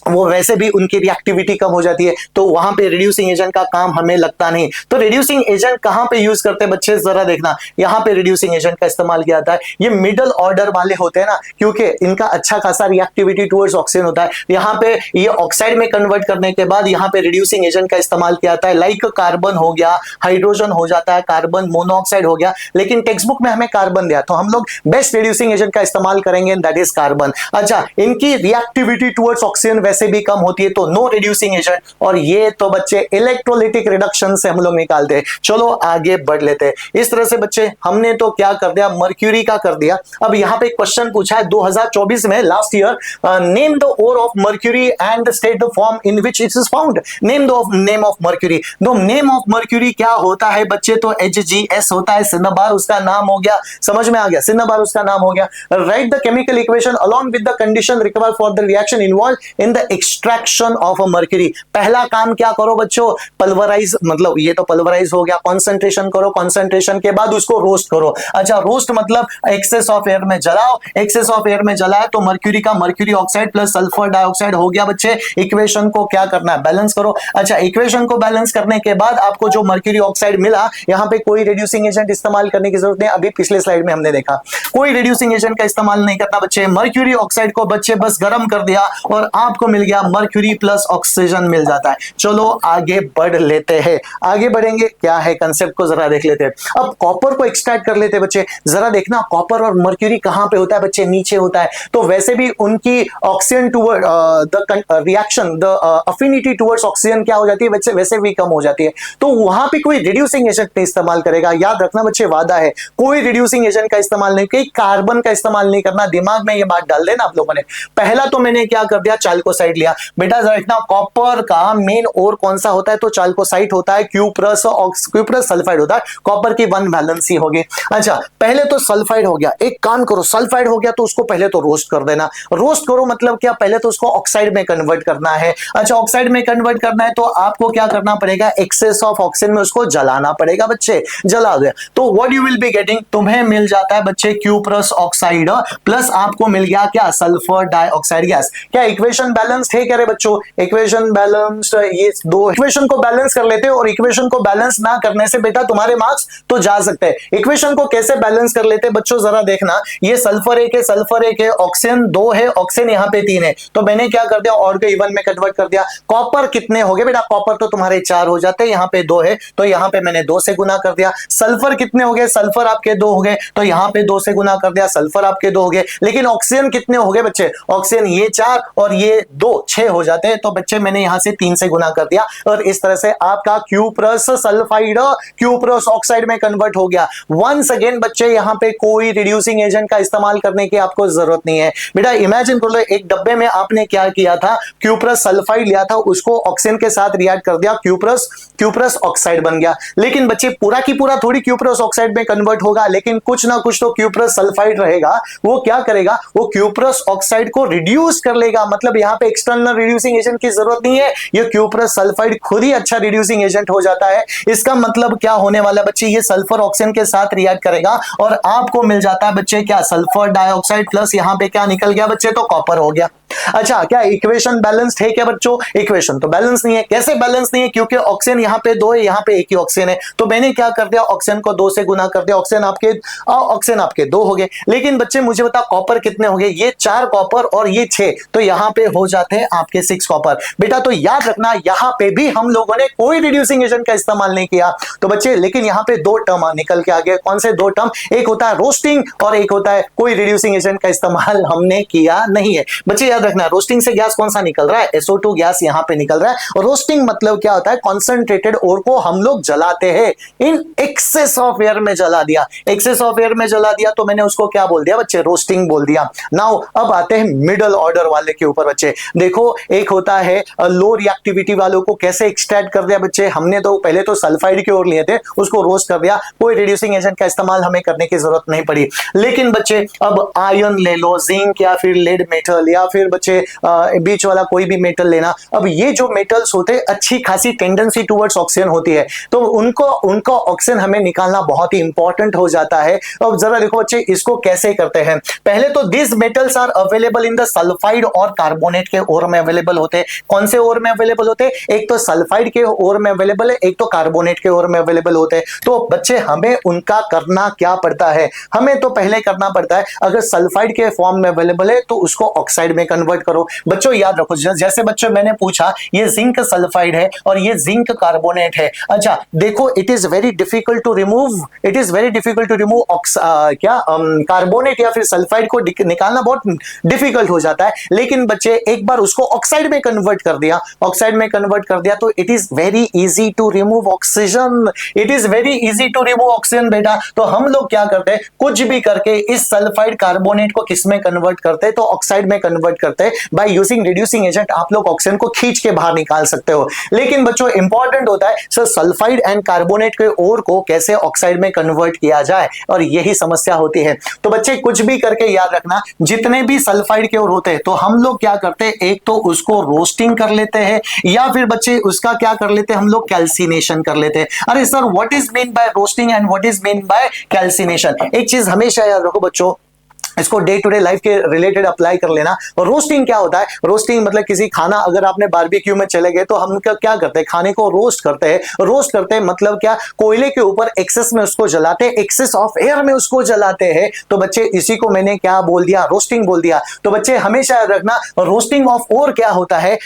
वो वैसे भी उनकी रिएक्टिविटी कम हो जाती है, तो वहां पे रिड्यूसिंग एजेंट का काम हमें लगता नहीं। तो रिड्यूसिंग एजेंट कहां पे यूज करते हैं बच्चे? जरा देखना, यहां पे रिड्यूसिंग एजेंट का इस्तेमाल किया जाता है। ये मिडल ऑर्डर वाले होते हैं ना, क्योंकि इनका अच्छा खासा रिएक्टिविटी टुवर्ड्स ऑक्सीजन होता है। यहां पे ये ऑक्साइड में कन्वर्ट करने के बाद यहां पे रिड्यूसिंग एजेंट का इस्तेमाल किया जाता है। लाइक कार्बन हो गया, हाइड्रोजन हो जाता है, कार्बन मोनोऑक्साइड हो गया, लेकिन टेक्स्ट बुक में हमें कार्बन दिया, तो हम लोग बेस्ट रिड्यूसिंग एजेंट का इस्तेमाल करेंगे, दैट इज कार्बन। अच्छा, इनकी रिएक्टिविटी टुवर्ड्स ऑक्सीजन वैसे भी कम होती है, तो नो रिड्यूसिंग एजेंट। और ये तो बच्चे इलेक्ट्रोलिटिक रिडक्शन से हम लोग निकालते हैं। चलो आगे बढ़ लेते हैं। इस तरह से बच्चे हमने तो क्या कर दिया, मर्क्यूरी का कर दिया। अब यहां पे क्वेश्चन पूछा है 2024 में, last year, name the ore of mercury and state the form in which it is found. Name of mercury. The name of mercury क्या होता है बच्चे? तो HgS होता है। सिनेबार उसका नाम हो गया। समझ में आ गया? सिनेबार उसका नाम हो गया। Right the chemical equation along with the condition required for the reaction involve in the extraction of a mercury. पहला काम क्या करो बच्चों? पल्वराइज, मतलब ये तो पल्वराइज हो गया। कॉन्सेंट्रेशन करो, कॉन्सेंट्रेशन के बाद उसको रोस्ट करो। अच्छा, रोस्ट मतलब एक्सेस ऑफ एयर में जलाओ। एक्सेस ऑफ एयर में जलाए तो मर्क्यूरी का mercury oxide plus sulphur dioxide हो गया बच्चे। इक्वेशन को क्या करना है? बैलेंस करो। अच्छा, इक्वेशन को बैलेंस करने के बाद आपको जो मर्क्यूरी ऑक्साइड मिला, यहां पे कोई रिड्यूसिंग एजेंट इस्तेमाल करने की जरूरत नहीं। अभी पिछले स्लाइड में हमने देखा कोई रिड्यूसिंग एजेंट का इस्तेमाल नहीं करना बच्चे। मर्क्यूरी ऑक्साइड को बच्चे बस गर्म कर दिया और आपको मिल गया मर्क्यूरी प्लस ऑक्सीजन मिल जाता है। चलो आगे बढ़ लेते हैं। आगे बढ़ेंगे, क्या है कंसेप्ट को जरा देख लेते हैं। अब कॉपर को एक्सट्रैक्ट कर लेते हैं बच्चे। जरा देखना, कॉपर और मर्क्यूरी कहां पे होता है बच्चे? नीचे होता है। तो वैसे भी उनकी oxygen toward the reaction, the affinity towards oxygen क्या हो जाती है? वैसे भी कम हो जाती है। तो वहां पे कोई रिड्यूसिंग एजेंट नहीं इस्तेमाल करेगा। याद रखना बच्चे, वादा है, कोई रिड्यूसिंग एजेंट का इस्तेमाल नहीं। कभी कार्बन का इस्तेमाल नहीं करना, दिमाग में ये बात डाल देना आप लोगों ने। पहला तो मैंने क्या कर दिया, चाल्कोसाइड लिया। बेटा देखना कॉपर का मेन और कौन सा होता है, तो चाल्कोसाइड होता है, क्यूप्रस सल्फाइड होता है, कॉपर की 1 वैलेंसी होगी। अच्छा पहले तो सल्फाइड हो गया, एक काम करो सल्फाइड हो गया तो उसको पहले तो रोस्ट कर देना। रोस्ट करो मतलब क्या, पहले तो उसको ऑक्साइड में कन्वर्ट करना है। अच्छा ऑक्साइड में कन्वर्ट करना है तो आपको क्या करना पड़ेगा, एक्सेस ऑफ ऑक्सीजन में उसको जलाना पड़ेगा बच्चे, जला दे तो what you will be getting, तुम्हें मिल जाता है बच्चे क्यूप्रस ऑक्साइड प्लस आपको मिल गया क्या, सल्फर डाइऑक्साइड गैस। क्या इक्वेशन बैलेंस है क्या रे बच्चों, इक्वेशन बैलेंस, ये दो इक्वेशन को बैलेंस कर लेते हैं और इक्वेशन को बैलेंस ना करने से बेटा तुम्हारे मार्क्स तो जा सकते हैं। इक्वेशन को कैसे बैलेंस कर लेते हैं बच्चों, जरा देखना, ये सल्फर एक है, सल्फर एक है, ऑक्सीजन 2 है, ऑक्सीजन यहाँ पे 3 है, तो मैंने क्या कर दिया और को इवन में कन्वर्ट कर दिया। कॉपर कितने हो गए बेटा, कॉपर तो तुम्हारे 4 हो जाते हैं, यहाँ पे 2 है तो यहाँ पे मैंने 2 से गुना कर दिया। सल्फर कितने हो गए, सल्फर आपके 2 हो गए तो यहाँ पे 2 से गुना कर दिया, सल्फर आपके 2 हो गए। लेकिन ऑक्सीजन कितने हो गए बच्चे, ऑक्सीजन ये 4 और ये 2 6 हो जाते हैं, तो बच्चे मैंने यहाँ से 3 से गुना कर दिया और इस तरह से आपका क्यूप्रस सल्फाइड क्यूप्रस ऑक्साइड में कन्वर्ट हो गया। वंस अगेन बच्चे यहाँ पे कोई रिड्यूसिंग एजेंट का इस्तेमाल करने की आपको जरूरत नहीं है। बेटा इमेजिन कर लो एक डब्बे में आपने क्या किया था, क्यूप्रस सल्फाइड लिया था, उसको ऑक्सीजन के साथ रिएक्ट कर दिया, क्यूप्रस ऑक्साइड बन गया। लेकिन बच्चे पूरा की पूरा थोड़ी क्यूप्रस ऑक्साइड में कन्वर्ट होगा, लेकिन कुछ ना कुछ तो क्यूप्रस सल्फाइड रहेगा, वो क्या करेगा, वो क्यूप्रस ऑक्साइड को रिड्यूस कर लेगा। मतलब यहाँ पे एक्सटर्नल रिड्यूसिंग एजेंट की जरूरत नहीं है, ये क्यूप्रस सल्फाइड खुद ही अच्छा रिड्यूसिंग एजेंट हो जाता है। इसका मतलब क्या होने वाला बच्चे, ये सल्फर ऑक्सीजन के साथ रिएक्ट करेगा और आपको मिल जाता है बच्चे क्या, सल्फर डाइऑक्साइड प्लस यहाँ पे क्या निकल गया बच्चे, तो कॉपर हो गया। अच्छा क्या इक्वेशन बैलेंस्ड है क्या बच्चों, इक्वेशन तो बैलेंस नहीं है। कैसे बैलेंस नहीं है, क्योंकि ऑक्सीजन यहाँ पे 2 है, यहाँ पे एक ही ऑक्सीजन है, तो मैंने क्या कर दिया, ऑक्सीजन को 2 से गुना कर दिया, ऑक्सीजन आपके 2 हो गए। लेकिन बच्चे मुझे बता कॉपर कितने हो गए, ये 4 कॉपर और ये 6, तो यहाँ पे हो जाते हैं आपके 6 कॉपर। बेटा तो याद रखना यहाँ पे भी हम लोगों ने कोई रिड्यूसिंग एजेंट का इस्तेमाल नहीं किया तो बच्चे, लेकिन यहाँ पे 2 टर्म निकल के आ गए। कौन से 2 टर्म, एक होता है रोस्टिंग और एक होता है कोई रिड्यूसिंग एजेंट का इस्तेमाल हमने किया नहीं है। बच्चे याद रखना रोस्टिंग से गैस कौन सा निकल रहा है, SO2 गैस यहाँ पे निकल रहा है। रोस्टिंग मतलब क्या होता है, कॉन्सेंट्रेटेड ओर को हम लोग जलाते हैं, इन एक्सेस ऑफ एयर में जला दिया, एक्सेस ऑफ एयर में जला दिया तो मैंने उसको क्या बोल दिया बच्चे, रोस्टिंग बोल दिया। नाउ अब आते हैं मिडल ऑर्डर वाले के ऊपर बच्चे। देखो एक होता है लो रिएक्टिविटी वालों को कैसे एक्सट्रैक्ट कर दिया बच्चे, हमने तो पहले तो सल्फाइड की ओर लिए थे, उसको रोस्ट कर दिया, कोई रिड्यूसिंग एजेंट का इस्तेमाल हमें करने की जरूरत नहीं पड़ी। लेकिन बच्चे अब आयरन ले लो, जिंक या फिर लेड मेटल या फिर बच्चे बीच वाला कोई भी मेटल लेना। अब ये जो मेटल्स होते हैं अच्छी खासी टेंडेंसी टुवर्ड्स ऑक्सीजन होती है, तो उनको ऑक्सीजन हमें निकालना बहुत ही इंपॉर्टेंट हो जाता है। अब जरा देखो बच्चे इसको कैसे करते हैं। पहले तो this metals are available in the sulphide और कार्बोनेट के ओर में अवेलेबल होते हैं। कौन से ओर में अवेलेबल होते हैं, एक तो सल्फाइड के ओर में अवेलेबल है, एक तो कार्बोनेट के ओर में अवेलेबल होते हैं। तो बच्चे हमें उनका करना क्या पड़ता है, हमें तो पहले करना पड़ता है अगर सल्फाइड के फॉर्म में अवेलेबल है तो उसको ऑक्साइड में कन्वर्ट करो। बच्चों याद रखो, जैसे बच्चों मैंने पूछा ये जिंक सल्फाइड है और ये जिंक कार्बोनेट है। अच्छा देखो it is very difficult to remove, क्या कार्बोनेट या फिर सल्फाइड को निकालना बहुत डिफिकल्ट हो जाता है। लेकिन बच्चे एक बार उसको ऑक्साइड में कन्वर्ट कर दिया, ऑक्साइड में कन्वर्ट कर दिया तो it is very easy to remove oxygen, it is very easy to remove oxygen बेटा। तो हम लोग क्या करते हैं, कुछ भी करके इस सल्फाइड कार्बोनेट को किस में कन्वर्ट करते हैं, तो ऑक्साइड में कन्वर्ट करते हैं। बाय यूजिंग रिड्यूसिंग एजेंट आप लोग ऑक्सीजन को खींच के बाहर निकाल सकते हो। लेकिन बच्चों इंपॉर्टेंट होता है सर सल्फाइड एंड कार्बोनेट के ओर को कैसे ऑक्साइड में कन्वर्ट किया जाए, और यही समस्या होती है। तो बच्चे कुछ भी करके याद रखना, जितने भी सल्फाइड के ओर होते हैं तो हम लोग क्या करते हैं, एक तो उसको रोस्टिंग कर लेते हैं या फिर बच्चे उसका क्या कर लेते हैं, हम लोग कैल्सिनेशन कर लेते हैं। अरे sir what is mean bye roasting and what is mean bye calcination, एक चीज हमेशा याद रखो बच्चों, इसको डे टू डे लाइफ के रिलेटेड अप्लाई कर लेना। और रोस्टिंग क्या होता है, रोस्टिंग मतलब किसी खाना अगर आपने बारबेक्यू में चले गए तो हम क्या करते हैं, खाने को रोस्ट करते हैं। रोस्ट करते हैं मतलब क्या, कोयले के ऊपर एक्सेस में उसको जलाते हैं, एक्सेस ऑफ एयर में उसको जलाते हैं। तो बच्चे इसी को मैंने क्या बोल दिया, रोस्टिंग बोल दिया। तो बच्चे हमेशा याद रखना रोस्टिंग ऑफ ओर क्या होता है,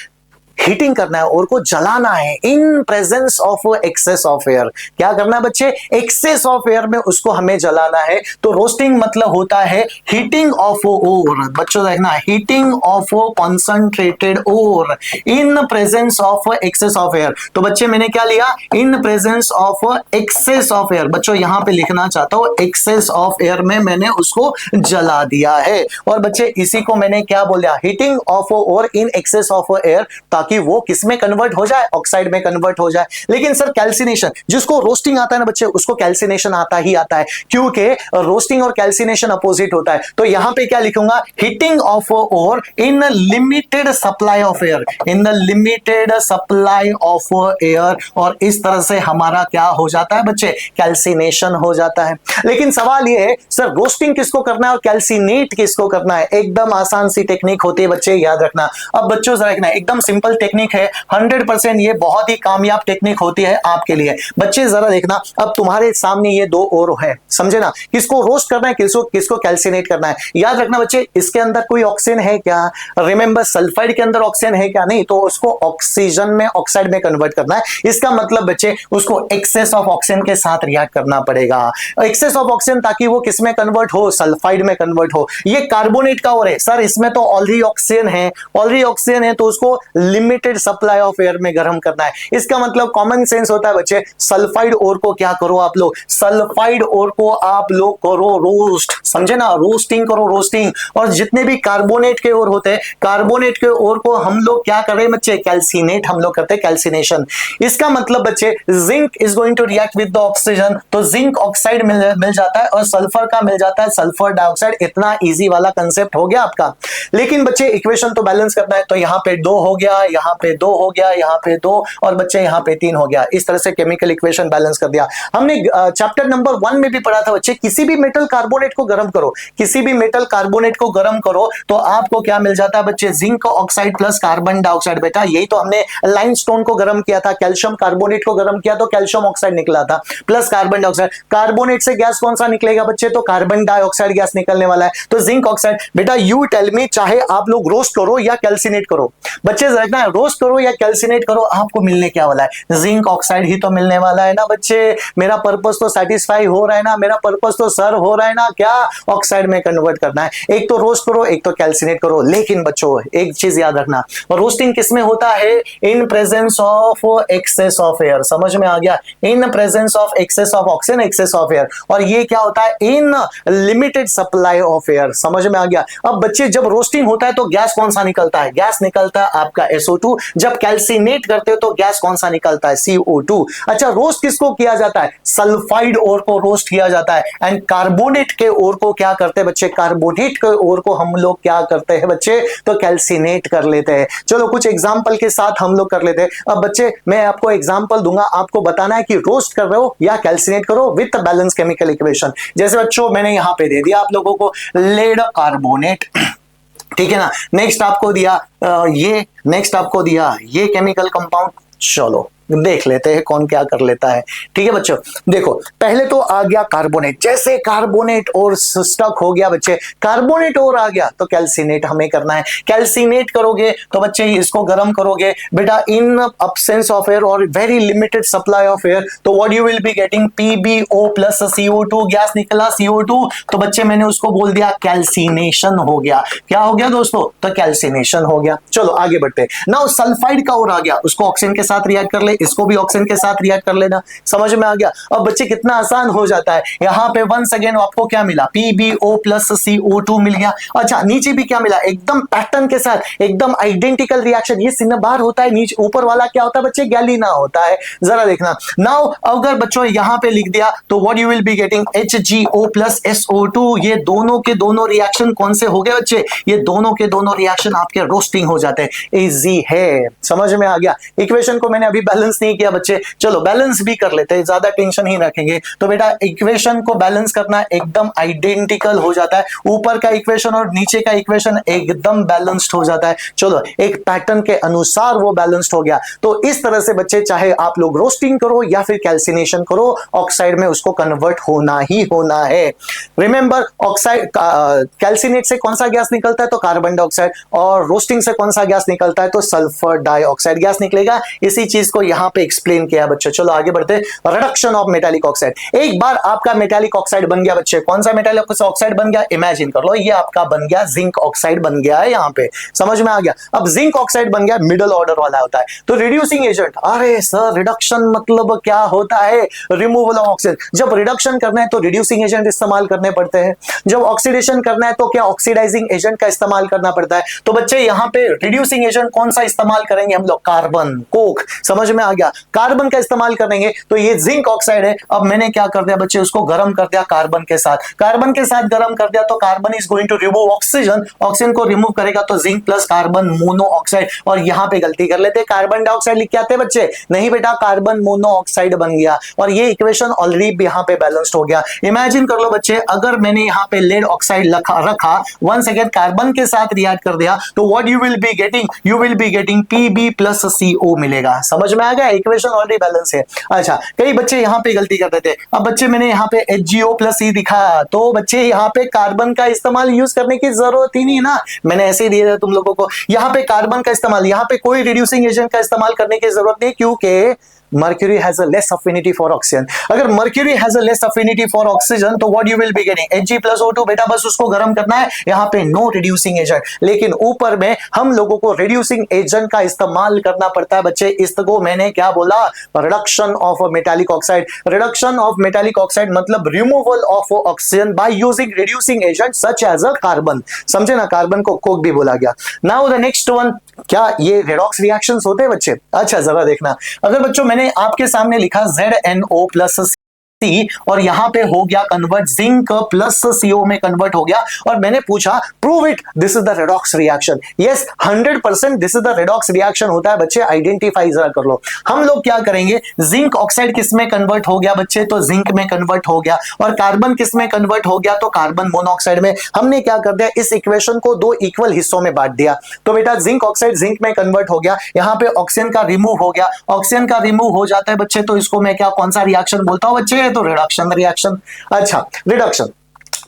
हीटिंग करना है, ओर को जलाना है in presence of excess of air. क्या करना है बच्चे? एक्सेस ऑफ एयर में उसको हमें जलाना है। तो रोस्टिंग मतलब होता है हीटिंग ऑफ ओर। बच्चों देखना, heating of concentrated ore in presence of excess of air. तो बच्चे मैंने क्या लिया? In presence of excess of air. बच्चों यहां पे लिखना चाहता हूं एक्सेस ऑफ एयर में मैंने उसको जला दिया है। और बच्चे इसी को मैंने क्या बोला? Heating of ore in excess of air, ताकि वो किस में कन्वर्ट हो जाए? ऑक्साइड में कन्वर्ट हो जाए। लेकिन सर कैल्सिनेशन, जिसको रोस्टिंग आता है ना बच्चे, उसको कैल्सिनेशन आता ही आता है, क्योंकि रोस्टिंग और कैल्सिनेशन अपोजिट होता है। तो यहां पे क्या लिखूंगा? Heating of ore in limited supply of air, in the limited supply of air. और इस तरह से हमारा क्या हो जाता है बच्चे? कैल्सिनेशन हो जाता है। लेकिन सवाल ये है सर रोस्टिंग किसको करना है और कैल्सिनेट किसको करना है? एकदम आसान सी टेक्निक होती है बच्चे, याद रखना। अब बच्चों जरा देखना, एकदम सिंपल टेक्निक है, 100% ये बहुत ही कामयाब टेक्निक होती है आपके लिए। बच्चे जरा देखना, अब तुम्हारे सामने ये दो और है, समझे ना? किसको रोस्ट करना है, किसको कैल्सिनेट करना है। याद रखना बच्चे, इसके अंदर कोई ऑक्सीजन है क्या? रिमेंबर, सल्फाइड के अंदर ऑक्सीजन है क्या? नहीं। तो उसको ऑक्सीजन में ऑक्साइड में कन्वर्ट करना है। इसका मतलब बच्चे उसको एक्सेस ऑफ ऑक्सीजन के साथ रिएक्ट करना पड़ेगा। एक्सेस ऑफ ऑक्सीजन, ताकि वो किस में कन्वर्ट हो? सल्फाइड में कन्वर्ट हो। ये कार्बोनेट का और है सर, इसमें तो ऑलरेडी ऑक्सीजन है, ऑलरेडी ऑक्सीजन है, तो उसको लिमिटेड सप्लाई ऑफ एयर में गर्म करना है। इसका मतलब कॉमन सेंस होता है बच्चे, सल्फाइड ओर को क्या करो आप लोग? सल्फाइड ओर को आप लोग करो रोस्ट, समझे ना? रोस्टिंग करो, रोस्टिंग। और जितने भी कार्बोनेट के ओर होते हैं, कार्बोनेट के ओर को हम लोग क्या कर रहे हैं बच्चे? कैल्सिनेट हम लोग करते हैं, कैल्सिनेशन। इसका मतलब बच्चे zinc is going to react with the oxygen, तो जिंक ऑक्साइड मिल जाता है और सल्फर का मिल जाता है सल्फर डाइऑक्साइड। इतना इजी वाला कंसेप्ट हो गया आपका। लेकिन बच्चे इक्वेशन तो बैलेंस करना है, तो यहां पे 2 हो गया, यहां पे 2 हो गया, यहां पे 2, और बच्चे यहां पे 3 हो गया। इस तरह से केमिकल इक्वेशन बैलेंस कर दिया हमने। चैप्टर नंबर 1 में भी पढ़ा था बच्चे, किसी भी मेटल कार्बोनेट को गर्म करो, किसी भी मेटल कार्बोनेट को गर्म करो तो आपको क्या मिल जाता है बच्चे? Zinc oxide plus carbon dioxide. बेटा यही तो हमने लाइमस्टोन को गर्म किया था, कैल्शियम कार्बोनेट को गर्म किया तो कैल्शियम ऑक्साइड निकला था प्लस कार्बन डाइऑक्साइड। कार्बोनेट से गैस कौन सा निकलेगा बच्चे? तो कार्बन डाइऑक्साइड गैस निकलने वाला है, तो जिंक ऑक्साइड। बेटा यू टेल मी, चाहे आप लोग रोस्ट करो या कैल्सिनेट करो, बच्चे देखना है, रोस्ट करो या कैल्सिनेट करो, आपको मिलने क्या वाला है? जिंक ऑक्साइड ही तो मिलने वाला है ना बच्चे। मेरा पर्पस तो सेटिस्फाई हो रहा है ना, मेरा पर्पस तो सर हो रहा है ना, क्या? ऑक्साइड में कन्वर्ट करना है। एक तो रोस्ट करो, एक तो कैल्सिनेट करो। लेकिन बच्चों एक चीज याद रखना, रोस्टिंग किसमें होता है? In presence of excess of air. समझ में आ गया? In presence of excess of oxygen, excess of air. और ये क्या होता है? In limited supply of air. समझ में आ गया? अब बच्चे जब रोस्टिंग होता है तो गैस कौन सा निकलता है? गैस निकलता है आपका SO2। जब कैल्सिनेट करते हो तो गैस कौन सा निकलता है? CO2। अच्छा, रोस्ट किसको किया जाता है? सल्फाइड ओर को रोस्ट किया जाता है। एंड कार्बोनेट के ओर को क्या करते हैं बच्चे? कार्बोनेट के ओर को हम लोग क्या करते हैं बच्चे? तो कैल्सिनेट कर लेते हैं। चलो कुछ एग्जांपल के साथ हम लोग कर लेते हैं। अब बच्चे मैं आपको एग्जांपल दूंगा, आपको बताना है कि रोस्ट कर रहे हो या कैल्सिनेट करो विद बैलेंस केमिकल इक्वेशन। जैसे बच्चों मैंने यहां पे दे दिया आप लोगों को लेड कार्बोनेट, ठीक है ना? नेक्स्ट आपको दिया नेक्स्ट आपको दिया ये केमिकल कंपाउंड। चलो देख लेते हैं कौन क्या कर लेता है। ठीक है बच्चों, देखो पहले तो आ गया कार्बोनेट। जैसे कार्बोनेट और स्टक हो गया बच्चे, कार्बोनेट और आ गया तो कैल्सिनेट हमें करना है। कैल्सिनेट करोगे तो बच्चे इसको गर्म करोगे बेटा इन अब्सेंस ऑफ एयर और very limited supply of air, तो what you will be getting? PbO plus CO2 gas निकला, CO2, तो बच्चे मैंने उसको बोल दिया कैल्सिनेशन हो गया। क्या हो गया दोस्तों? तो कैल्सिनेशन हो गया। चलो आगे बढ़ते। नाउ सल्फाइड का और आ गया, उसको ऑक्सीजन के साथ रिएक्ट कर ले, इसको भी ऑक्सीजन के साथ रिएक्ट कर लेना। समझ में आ गया? अब बच्चे कितना आसान हो जाता है। यहां पे वंस अगेन आपको क्या मिला? PbO प्लस CO2 मिल गया। अच्छा नीचे भी क्या मिला? एकदम पैटर्न के साथ, एकदम आइडेंटिकल रिएक्शन। ये सिनेबार होता है, नीचे ऊपर वाला क्या होता है बच्चे? गैलीना होता है। जरा देखना। नाउ अगर बच्चों यहां पे लिख दिया तो what you will be getting? HgO plus SO2। ये दोनों के दोनों रिएक्शन कौन से हो गए बच्चे? ये दोनों के दोनों रिएक्शन आपके रोस्टिंग हो जाते हैं। इजी है, समझ में आ गया? इक्वेशन को मैंने अभी बैलेंस बैलेंस नहीं किया बच्चे, चलो बैलेंस भी कर लेते हैं, ज्यादा टेंशन ही रखेंगे। तो बेटा इक्वेशन को बैलेंस करना एकदम आइडेंटिकल हो जाता है, ऊपर का इक्वेशन और नीचे का इक्वेशन एकदम बैलेंस्ड हो जाता है। चलो एक पैटर्न के अनुसार वो बैलेंस्ड हो गया। तो इस तरह से बच्चे चाहे आप लोग रोस्टिंग करो या फिर कैल्सिनेशन करो, ऑक्साइड में उसको कन्वर्ट होना ही होना है। रिमेंबर ऑक्साइड कैल्सिनेट से कौन सा गैस निकलता है, तो कार्बन डाइऑक्साइड, और रोस्टिंग से कौन सा गैस निकलता है, तो सल्फर डाइऑक्साइड गैस निकलेगा। इसी चीज को यहां पे एक्सप्लेन किया बच्चों। चलो आगे बढ़ते, रिडक्शन ऑफ मेटालिक ऑक्साइड। एक बार आपका मेटालिक ऑक्साइड बन गया बच्चे, कौन सा मेटालिक ऑक्साइड बन गया, इमेजिन कर लो ये आपका बन गया जिंक ऑक्साइड बन गया है, यहां पे समझ में आ गया। अब जिंक ऑक्साइड बन गया, मिडिल ऑर्डर वाला होता है। तो रिड्यूसिंग एजेंट, अरे सर रिडक्शन मतलब क्या होता है, रिमूवल ऑफ ऑक्सीजन। जब रिडक्शन करना है तो रिड्यूसिंग एजेंट इस्तेमाल करने पड़ते हैं, जब ऑक्सीडेशन करना है तो क्या ऑक्सीडाइजिंग एजेंट का इस्तेमाल करना पड़ता है। तो बच्चे यहां पे रिड्यूसिंग एजेंट कौन सा इस्तेमाल करेंगे हम लोग, कार्बन, कोक, समझ में आ गया, कार्बन का इस्तेमाल करेंगे। तो ये जिंक ऑक्साइड है, अब मैंने क्या कर दिया बच्चे, उसको गर्म कर दिया कार्बन के साथ, कार्बन के साथ गर्म कर दिया तो carbon is going to remove oxygen, oxygen को रिमूव करेगा तो zinc plus carbon monoxide. और यहां पे गलती कर लेते, कार्बन डाइऑक्साइड लिख के आते बच्चे, नहीं बेटा कार्बन मोनो ऑक्साइड बन गया, और ये इक्वेशन ऑलरेडी यहां पे बैलेंस्ड हो गया। इमेजिन कर लो बच्चे, अगर मैंने यहां पे लेड ऑक्साइड रखा, वन सेकेंड कार्बन के साथ रिएक्ट कर दिया तो what you will be getting, you will be getting Pb plus CO मिलेगा। समझ में आ गया, इक्वेशन ऑलरेडी बैलेंस है। अच्छा, कई बच्चे यहां पे गलती कर देते, अब बच्चे मैंने यहां पे HgO प्लस E दिखा, तो बच्चे यहां पे कार्बन का इस्तेमाल यूज करने की जरूरत ही नहीं ना, मैंने ऐसे ही दिया था तुम लोगों को। यहां पे कार्बन का इस्तेमाल, यहां पे कोई रिड्यूसिंग एजेंट का इस्तेमाल करने की जरूरत नहीं, क्योंकि mercury has a less affinity for oxygen। अगर mercury has a less affinity for oxygen तो what you will be getting, Hg plus O2, बेटा बस उसको गर्म करना है, यहाँ पे no reducing agent। लेकिन ऊपर में हम लोगों को reducing agent का इस्तेमाल करना पड़ता है बच्चे। इसको मैंने क्या बोला, reduction of metallic oxide। reduction of metallic oxide मतलब removal of oxygen by using reducing agent such as a carbon। समझे ना, कार्बन को कोक भी बोला गया। Now the next one, क्या ये रेडॉक्स रिएक्शंस होते हैं बच्चे? अच्छा जरा देखना, अगर बच्चों मैंने आपके सामने लिखा ZNO प्लस और यहां पे हो गया कन्वर्ट, जिंक प्लस CO में कन्वर्ट हो गया, और मैंने पूछा prove it, this is the redox reaction. Yes 100% this is the redox reaction होता है बच्चे, आइडेंटिफाई जरा कर लो। हम लोग क्या करेंगे, जिंक ऑक्साइड किस में कन्वर्ट हो गया बच्चे, तो जिंक में कन्वर्ट हो गया, और कार्बन किस में कन्वर्ट हो गया, तो कार्बन मोनोऑक्साइड में। हमने क्या कर दिया, इस इक्वेशन को दो इक्वल हिस्सों में बांट दिया। तो बेटा जिंक ऑक्साइड जिंक में कन्वर्ट हो गया, यहां पे ऑक्सीजन का रिमूव हो गया, ऑक्सीजन का रिमूव हो जाता है बच्चे, तो इसको मैं क्या, कौन सा रिएक्शन बोलता हूं बच्चे, तो रिडक्शन रिएक्शन। अच्छा रिडक्शन,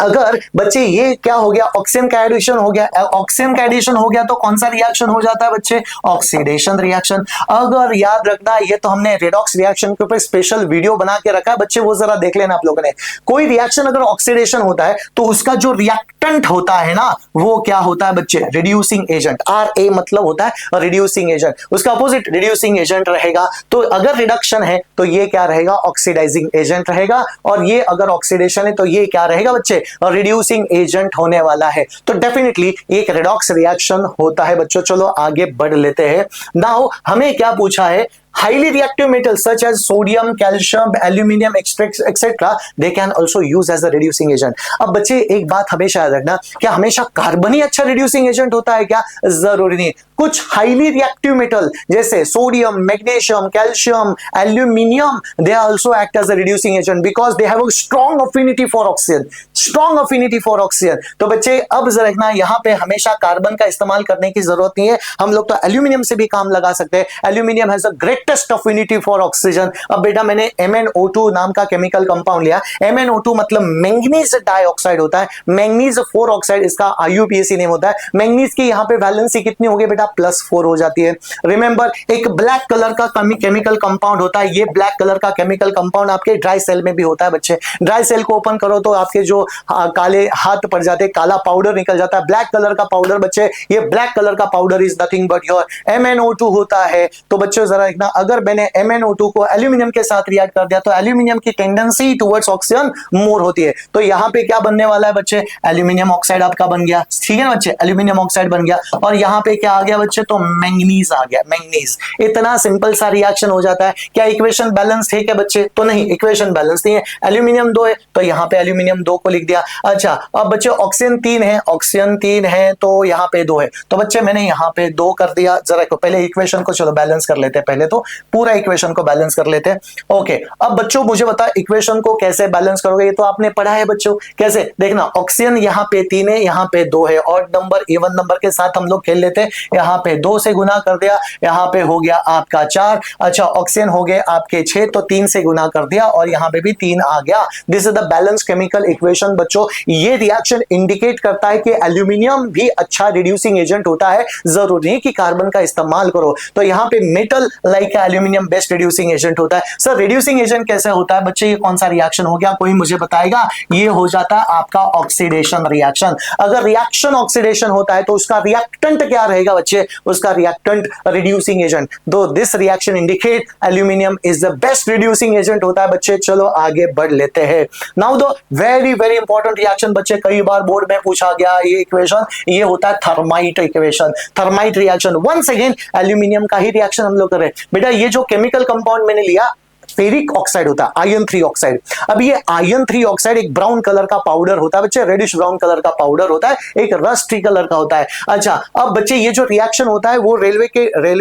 अगर बच्चे ये क्या हो गया, ऑक्सीजन का एडिशन हो गया, ऑक्सीजन का एडिशन हो गया तो कौन सा रिएक्शन हो जाता है बच्चे, ऑक्सीडेशन रिएक्शन। अगर याद रखना, ये तो हमने रेडॉक्स रिएक्शन के ऊपर स्पेशल वीडियो बना के रखा है बच्चे, वो जरा देख लेना आप लोगों ने। कोई रिएक्शन अगर ऑक्सीडेशन होता है तो उसका जो रिएक्टेंट होता है ना, वो क्या होता है बच्चे, रिड्यूसिंग एजेंट। RA मतलब होता है रिड्यूसिंग एजेंट, उसका अपोजिट रिड्यूसिंग एजेंट रहेगा। तो अगर रिडक्शन है तो ये क्या रहेगा, ऑक्सीडाइजिंग एजेंट रहेगा, और ये अगर ऑक्सीडेशन है तो ये क्या रहेगा बच्चे, रिड्यूसिंग एजेंट होने वाला है। तो डेफिनेटली एक रेडॉक्स रिएक्शन होता है बच्चों। चलो आगे बढ़ लेते हैं। नाउ हमें क्या पूछा है, highly reactive metals such as sodium, calcium, aluminium, etc. they can also use as a reducing agent। अब बच्चे एक बात हमेशा याद रखना, क्या हमेशा कार्बन ही अच्छा reducing agent होता है क्या, जरूरी नहीं। कुछ हाईली रिएक्टिव मेटल जैसे sodium, magnesium, calcium, aluminium, they also act as a reducing agent because they have a strong affinity for oxygen, strong affinity for oxygen. तो बच्चे अब जरा देखना, यहां पे हमेशा कार्बन का इस्तेमाल करने की जरूरत नहीं है, हम लोग तो एल्यूमिनियम से भी काम लगा सकते हैं। Aluminium has a greatest affinity for oxygen. अब बेटा मैंने MnO2 नाम का केमिकल कंपाउंड लिया, MnO2 मतलब मैंगनीज डाइऑक्साइड होता है, मैंगनीज 4 ऑक्साइड इसका IUPAC नेम होता है। मैंगनीज की यहां पे वैलेंसी कितनी होगी बेटा, +4 हो जाती है। रिमेंबर एक ब्लैक कलर का केमिकल कंपाउंड होता है, ये ब्लैक कलर का केमिकल कंपाउंड आपके ड्राई सेल में भी होता है बच्चे। ड्राई सेल को ओपन करो तो आपके जो काले हाथ पड़ जाते हैं, काला पाउडर निकल जाता है, ब्लैक कलर का पाउडर बच्चे, ये ब्लैक कलर का powder is nothing but your MnO2 होता है। तो बच्चों जरा देखना, अगर मैंने MnO2 को एल्यूमिनियम के साथ रिएक्ट कर दिया तो एल्यूमिनियम की टेंडेंसी टुवर्ड्स ऑक्सीजन मोर होती है। तो यहां पे क्या बनने वाला है बच्चे, एल्यूमिनियम ऑक्साइड आपका बन गया, ठीक है ना बच्चे, एल्यूमिनियम ऑक्साइड बन गया। और यहां पे क्या आ गया गया बच्चे? तो मैंगनीज आ गया, मैंगनीज। इतना सिंपल सा रिएक्शन हो जाता है। क्या इक्वेशन बैलेंस है क्या बच्चे? तो नहीं, इक्वेशन बैलेंस नहीं है। एल्यूमिनियम 2 है तो यहां पे एल्यूमिनियम 2 को लिख दिया। अच्छा, अब बच्चे ऑक्सीजन 3 है, ऑक्सीजन 3 है तो यहां पे 2 है, तो बच्चे मैंने यहां पे 2 कर दिया। जरा को पहले इक्वेशन को चलो बैलेंस कर लेते हैं, पहले तो पूरा इक्वेशन को बैलेंस कर लेते हैं। ओके, अब बच्चों मुझे बता इक्वेशन को कैसे बैलेंस करोगे? ये तो आपने पढ़ा है बच्चों। कैसे? देखना, ऑक्सीजन यहां पे 3 है, यहां पे 2 है, और नंबर इवन नंबर के साथ हम लोग खेल लेते हैं। यहां पे 2 से गुना कर दिया, यहां पे हो गया आपका 4। अच्छा, ऑक्सीजन हो गए आपके 6, तो 3 से गुना कर दिया और यहां पे भी 3 आ गया। This is the balance chemical equation बच्चों। ये रिएक्शन इंडिकेट करता है कि एल्यूमिनियम भी अच्छा रिड्यूसिंग एजेंट होता है, जरूरी नहीं कि कार्बन का इस्तेमाल करो। तो यहां पे metal like aluminium best reducing agent होता है। सर रिड्यूसिंग एजेंट कैसे होता है बच्चे? ये कौन सा रिएक्शन हो गया, कोई मुझे बताएगा? ये हो जाता है आपका ऑक्सीडेशन रिएक्शन। अगर रिएक्शन ऑक्सीडेशन होता है तो उसका रिएक्टेंट क्या रहेगा बच्चे? उसका रिएक्टेंट रिड्यूसिंग एजेंट। दो this reaction indicate aluminium is the best reducing agent होता है बच्चे। चलो आगे बढ़ लेते हैं। Now the very very important reaction बच्चे, कई बार बोर्ड में पूछा गया ये इक्वेशन, ये होता है thermite equation, thermite reaction. Once again aluminium का ही रिएक्शन हम लोग कर रहे हैं बेटा। ये जो केमिकल कंपाउंड मैंने लिया फेरिक ऑक्साइड होता है, आयरन 3 ऑक्साइड। अब ये आयरन 3 ऑक्साइड एक ब्राउन कलर का पाउडर होता है बच्चे, रेडिश ब्राउन कलर का पाउडर होता है, एक रस्टी कलर का होता है। अच्छा, अब बच्चे ये जो रिएक्शन होता है वो रेलवे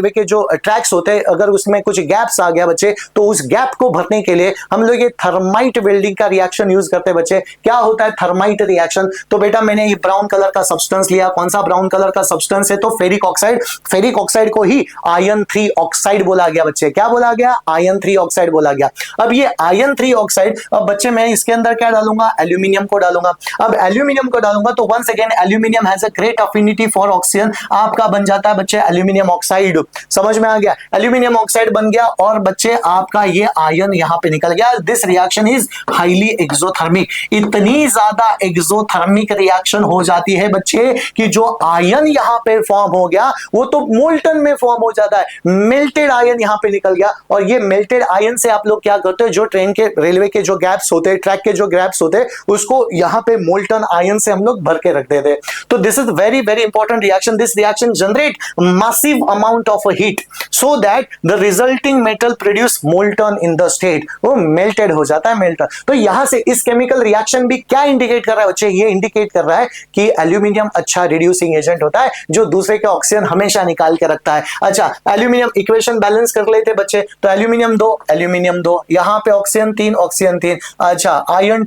के जो ट्रैक्स होते हैं, अगर उसमें कुछ गैप्स आ गया बच्चे तो उस गैप को भरने के लिए हम लोग ये थर्माइट वेल्डिंग का रिएक्शन यूज करते हैं बच्चे। क्या होता है थर्माइट रिएक्शन? तो बेटा मैंने ये ब्राउन कलर का सब्सटेंस लिया, कौन सा ब्राउन कलर का सब्सटेंस है? तो फेरिक ऑक्साइड। फेरिक ऑक्साइड को ही आयरन 3 ऑक्साइड बोला गया बच्चे। क्या बोला गया? आयरन 3 ऑक्साइड बोला गया। अब ये आयरन 3 ऑक्साइड, अब बच्चे मैं इसके अंदर क्या डालूंगा? एल्यूमिनियम को डालूंगा। अब एल्यूमिनियम को डालूंगा तो once again aluminium has a great affinity for oxygen, आपका बन जाता है बच्चे एल्यूमिनियम ऑक्साइड। समझ में आ गया? एल्यूमिनियम ऑक्साइड बन गया और बच्चे आपका ये आयरन यहां पे निकल गया। This reaction is highly exothermic. इतनी ज्यादा एक्सोथर्मिक रिएक्शन हो जाती है बच्चे कि जो आयरन यहां पे फॉर्म हो गया वो तो मोल्टन में फॉर्म हो जाता है, मेल्टेड आयरन यहां पे निकल गया। और ये मेल्टेड आयरन से आप लोग क्या करते हैं? जो ट्रेन के रेलवे के जो गैप्स होते हैं, ट्रैक के जो गैप्स होते हैं, उसको यहां पे मोल्टन आयरन से हम लोग भर के रख देते हैं। तो this is very very important reaction. This reaction generate massive amount of heat so that the resulting metal produce molten in the state, वो melted हो जाता है, मेल्टर। तो यहां से इस केमिकल रिएक्शन भी क्या इंडिकेट कर रहा है बच्चे? ये इंडिकेट कर रहा है कि एल्यूमिनियम अच्छा रिड्यूसिंग एजेंट होता है, जो दूसरे के ऑक्सीजन हमेशा निकाल के रखता है। अच्छा, एल्यूमिनियम इक्वेशन बैलेंस कर लेते बच्चे, तो एल्यूमिनियम 2 एल्यूमिनियम 2, यहां पे ऑक्सीजन 3 ऑक्सीजन 3। अच्छा, आयरन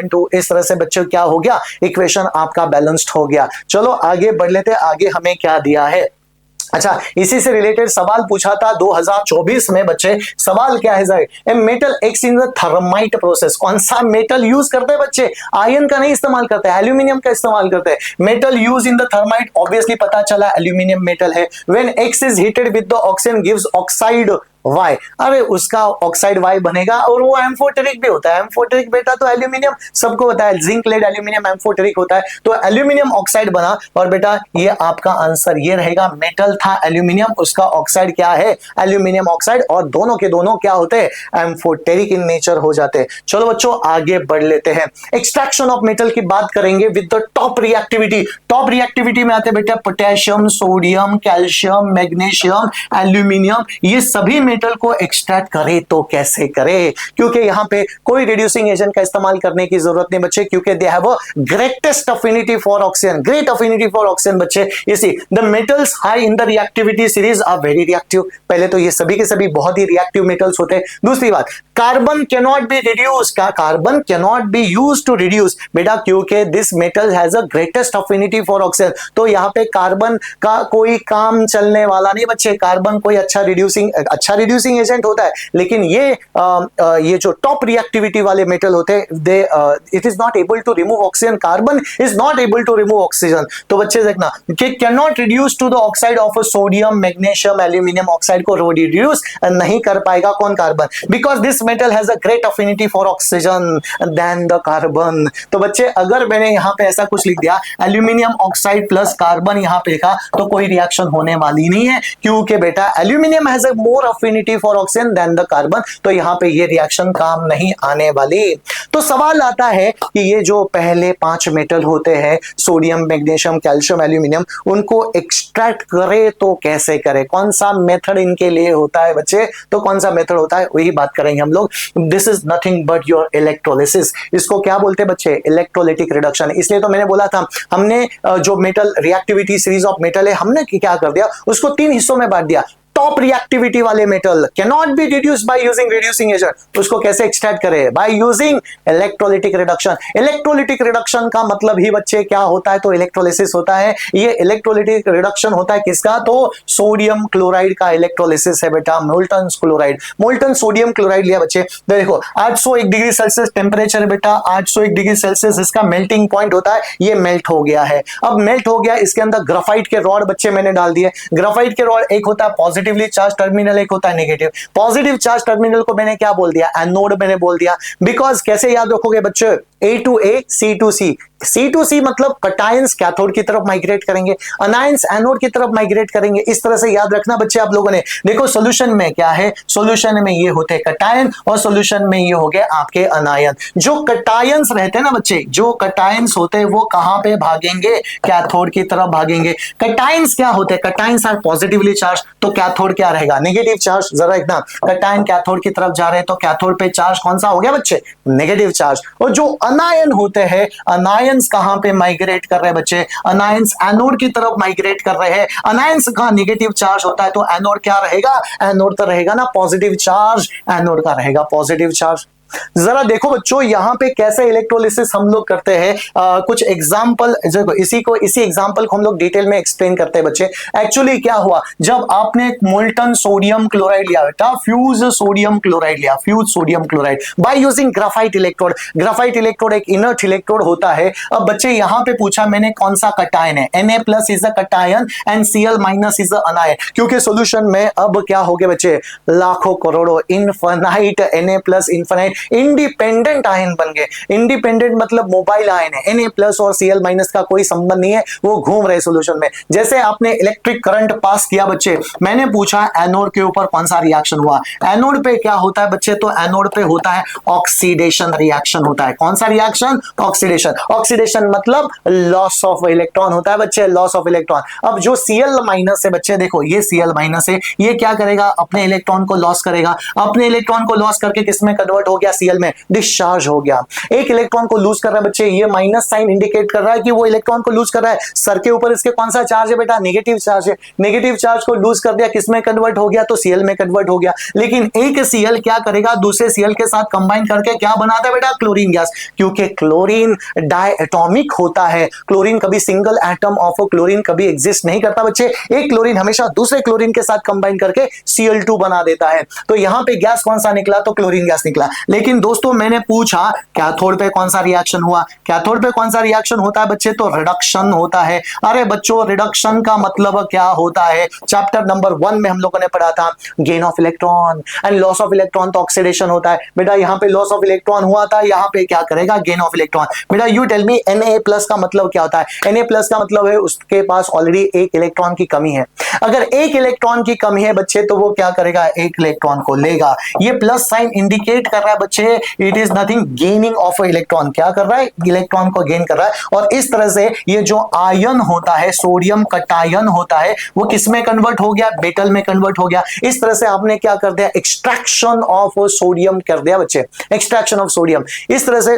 2, इस तरह से बच्चों क्या हो गया? इक्वेशन आपका बैलेंस्ड हो गया। चलो आगे बढ़ लेते, आगे हमें क्या दिया है। अच्छा, इसी से रिलेटेड सवाल पूछा था 2024 में बच्चे। सवाल क्या है? A metal x in the thermite process. कौन सा मेटल यूज करते हैं बच्चे? आयरन का नहीं इस्तेमाल करते हैं, एल्यूमिनियम का इस्तेमाल करते हैं। Metal use in the thermite, obviously पता चला एल्यूमिनियम मेटल है। When X is heated with the oxygen gives oxide Y. अरे उसका ऑक्साइड वाई बनेगा और वो एम्फोटेरिक भी होता है। एम्फोटेरिक बेटा तो एल्यूमिनियम सबको बताया, जिंक लेड एल्यूमिनियम एम्फोटेरिक होता है। तो एल्यूमिनियम ऑक्साइड बना और बेटा ये आपका आंसर ये रहेगा। मेटल था एल्यूमिनियम, उसका ऑक्साइड क्या है? Aluminium oxide. और दोनों के दोनों क्या होते हैं? एम्फोटेरिक इन नेचर हो जाते हैं। चलो बच्चों आगे बढ़ लेते हैं। एक्सट्रैक्शन ऑफ मेटल की बात करेंगे with the top reactivity. Top reactivity में आते बेटा potassium, sodium, calcium, magnesium, aluminium. ये सभी मेटल को एक्सट्रैक्ट करे तो कैसे करे? क्योंकि यहां पे कोई रिड्यूसिंग एजेंट का इस्तेमाल करने की जरूरत नहीं बच्चे, क्योंकि they have a greatest affinity for oxygen, great affinity for oxygen बच्चे। इसी the metals high in the reactivity series are very reactive. पहले तो ये सभी के सभी बहुत ही रिएक्टिव मेटल्स होते हैं। दूसरी बात, carbon can not be reduce. का carbon can not be used to reduce बेटा, क्योंकि this metal has a greatest affinity for oxygen. तो यहां पे कार्बन का कोई काम चलने वाला नहीं बच्चे। कार्बन कोई अच्छा रिड्यूसिंग एजेंट होता है, लेकिन ये जो टॉप रिएक्टिविटी वाले मेटल होते हैं they it is not able to remove oxygen. Carbon is not able to remove oxygen. तो बच्चे देखना कि can not reduce to the oxide of sodium, magnesium, aluminium oxide को रिड्यूस नहीं कर पाएगा कौन? Carbon. Because this metal has a great affinity for oxygen than the carbon. तो बच्चे अगर मैंने यहां पे ऐसा कुछ लिख दिया एल्यूमिनियम ऑक्साइड प्लस कार्बन यहां पे लिखा, तो कोई रिएक्शन होने वाली नहीं है, क्योंकि बेटा aluminium has a more affinity affinity for oxygen than the carbon, तो यहाँ पे ये रिएक्शन काम नहीं आने वाली। तो सवाल आता है कि ये जो पहले 5 मेटल होते हैं सोडियम, मैग्नीशियम, कैल्शियम, एल्यूमिनियम, उनको एक्सट्रैक्ट करे तो कैसे करें, कौन सा मेथड इनके लिए होता है बच्चे, तो कौन सा मेथड होता है वही बात करेंगे हम लोग। This is nothing but your electrolysis. इसको क्या बोलते हैं बच्चे, इलेक्ट्रोलिटिक रिडक्शन। इसलिए तो मैंने बोला था हमने जो metal reactivity series of metal है हमने क्या कर दिया, उसको 3 हिस्सों में बांट दिया। टॉप रिएक्टिविटी वाले metal can not be reduced by using reducing agent, उसको कैसे एक्सट्रैक्ट करें, by using electrolytic reduction. Electrolytic reduction का मतलब ही बच्चे क्या होता है, तो इलेक्ट्रोलिसिस होता है। ये इलेक्ट्रोलिटिक रिडक्शन होता है किसका, तो सोडियम क्लोराइड का इलेक्ट्रोलिसिस है बेटा, molten chloride, molten sodium chloride लिया बच्चे। देखो 801 डिग्री सेल्सियस टेम्परेचर है बेटा, 801 डिग्री सेल्सियस इसका मेल्टिंग पॉइंट होता है। ये मेल्ट हो गया है, अब मेल्ट हो गया, इसके अंदर ग्राफाइट के रॉड बच्चे मैंने डाल दिए। ग्राफाइट के रॉड एक होता है पॉजिटिवली चार्ज टर्मिनल, एक होता है नेगेटिव। पॉजिटिव चार्ज टर्मिनल को मैंने क्या बोल दिया, एनोड मैंने बोल दिया। बिकॉज कैसे याद रखोगे बच्चे, A to A, C to C, C to C मतलब कटायंस कैथोड की तरफ माइग्रेट करेंगे, अनायंस एनोड की तरफ माइग्रेट करेंगे। इस तरह से याद रखना बच्चे आप लोगों ने। देखो सॉल्यूशन में क्या है, सॉल्यूशन में ये होते हैं कटायन और सॉल्यूशन में ये हो गए आपके अनायन। जो कटायंस रहते हैं ना बच्चे, जो कटायंस होते हैं वो कहां पे भागेंगे, कैथोड की तरफ भागेंगे। कटायंस क्या होते हैं, कटायंस आर पॉजिटिवली चार्ज, तो कैथोड क्या रहेगा, नेगेटिव चार्ज। जरा एकदम कटायन कैथोड की तरफ जा रहे हैं तो कैथोड पे चार्ज कौन सा हो गया बच्चे, नेगेटिव चार्ज। और जो अनायन होते हैं, अनायंस कहां पे माइग्रेट कर रहे हैं बच्चे, अनायंस एनोड की तरफ माइग्रेट कर रहे हैं। अनायंस का नेगेटिव चार्ज होता है तो एनोड क्या रहेगा, एनोड तो रहेगा ना पॉजिटिव चार्ज, एनोड का रहेगा पॉजिटिव चार्ज। जरा देखो बच्चों यहाँ पे कैसे इलेक्ट्रोलिसिस हम लोग करते हैं, कुछ एग्जांपल, इसी एग्जांपल को हम लोग डिटेल में एक्सप्लेन करते हैं बच्चे। एक्चुअली क्या हुआ, जब आपने मोल्टन सोडियम क्लोराइड लिया बेटा, फ्यूज सोडियम क्लोराइड लिया, fuse sodium chloride by using graphite electrode. Graphite electrode एक इनर्ट इलेक्ट्रोड होता है। अब बच्चे यहाँ पे पूछा मैंने कौन सा कटायन है, Na+ is a cation and Cl- is a अनायन। क्योंकि सॉल्यूशन में अब क्या हो गए बच्चे, लाखों करोड़ों infinite Na+ infinite independent ion बन गए। इंडिपेंडेंट मतलब मोबाइल आयन है, Na+ और Cl- का कोई संबंध नहीं है, वो घूम रहे सॉल्यूशन में। जैसे आपने इलेक्ट्रिक करंट पास किया बच्चे, मैंने पूछा एनोड के ऊपर कौन सा रिएक्शन हुआ, एनोड पे क्या होता है बच्चे, तो एनोड पे होता है ऑक्सीडेशन रिएक्शन होता है। कौन सा रिएक्शन, ऑक्सीडेशन। ऑक्सीडेशन मतलब लॉस ऑफ इलेक्ट्रॉन होता है बच्चे, लॉस ऑफ इलेक्ट्रॉन। अब जो Cl- है बच्चे, देखो ये Cl- है, ये क्या करेगा, अपने इलेक्ट्रॉन को लॉस करेगा। अपने इलेक्ट्रॉन को लॉस करके किसमें कन्वर्ट हो गया, Cl में, डिस्चार्ज हो गया। एक इलेक्ट्रॉन को लूज कर रहा है बच्चे, ये माइनस साइन इंडिकेट कर रहा है कि वो इलेक्ट्रॉन को लूज कर रहा है। सर के ऊपर इसके कौन सा चार्ज है बेटा, नेगेटिव चार्ज है। नेगेटिव चार्ज को लूज कर दिया, किसमें कन्वर्ट हो गया, तो Cl में कन्वर्ट हो गया। लेकिन एक Cl क्या करेगा, दूसरे Cl के साथ कंबाइन करके क्या बनाता है बेटा, क्लोरीन गैस। क्योंकि क्लोरीन डायएटॉमिक होता है, क्लोरीन कभी सिंगल एटम ऑफ क्लोरीन कभी एग्जिस्ट नहीं करता बच्चे। एक क्लोरीन हमेशा दूसरे क्लोरीन के साथ कंबाइन करके Cl2 बना देता है। तो यहां पे गैस कौन सा निकला, तो क्लोरीन गैस निकला। लेकिन दोस्तों मैंने पूछा कैथोड पे कौन सा रिएक्शन हुआ, कैथोड पे कौन सा रिएक्शन होता है बच्चे, तो रिडक्शन होता है। अरे बच्चों रिडक्शन का मतलब क्या होता है, चैप्टर नंबर 1 में हम लोगों ने पढ़ा था, gain of electron and loss of electron, तो ऑक्सीडेशन होता है बेटा। यहाँ पे लॉस ऑफ इलेक्ट्रॉन हुआ था, यहाँ पे क्या करेगा, गेन ऑफ इलेक्ट्रॉन। बेटा यू टेल मी Na+ का मतलब क्या होता है, Na+ का मतलब है उसके पास ऑलरेडी एक इलेक्ट्रॉन की कमी है। अगर एक इलेक्ट्रॉन की कमी है बच्चे तो वो क्या करेगा, एक इलेक्ट्रॉन को लेगा। ये प्लस साइन इंडिकेट कर रहा है बच्चे, it is nothing gaining of electron. क्या कर रहा है, इलेक्ट्रॉन को गेन कर रहा है। और इस तरह से ये जो आयन होता है, सोडियम कटायन होता है, वो किस में कन्वर्ट हो गया, मेटल में कन्वर्ट हो गया। इस तरह से आपने क्या कर दिया, एक्सट्रैक्शन ऑफ सोडियम कर दिया बच्चे, एक्सट्रैक्शन ऑफ सोडियम। इस तरह से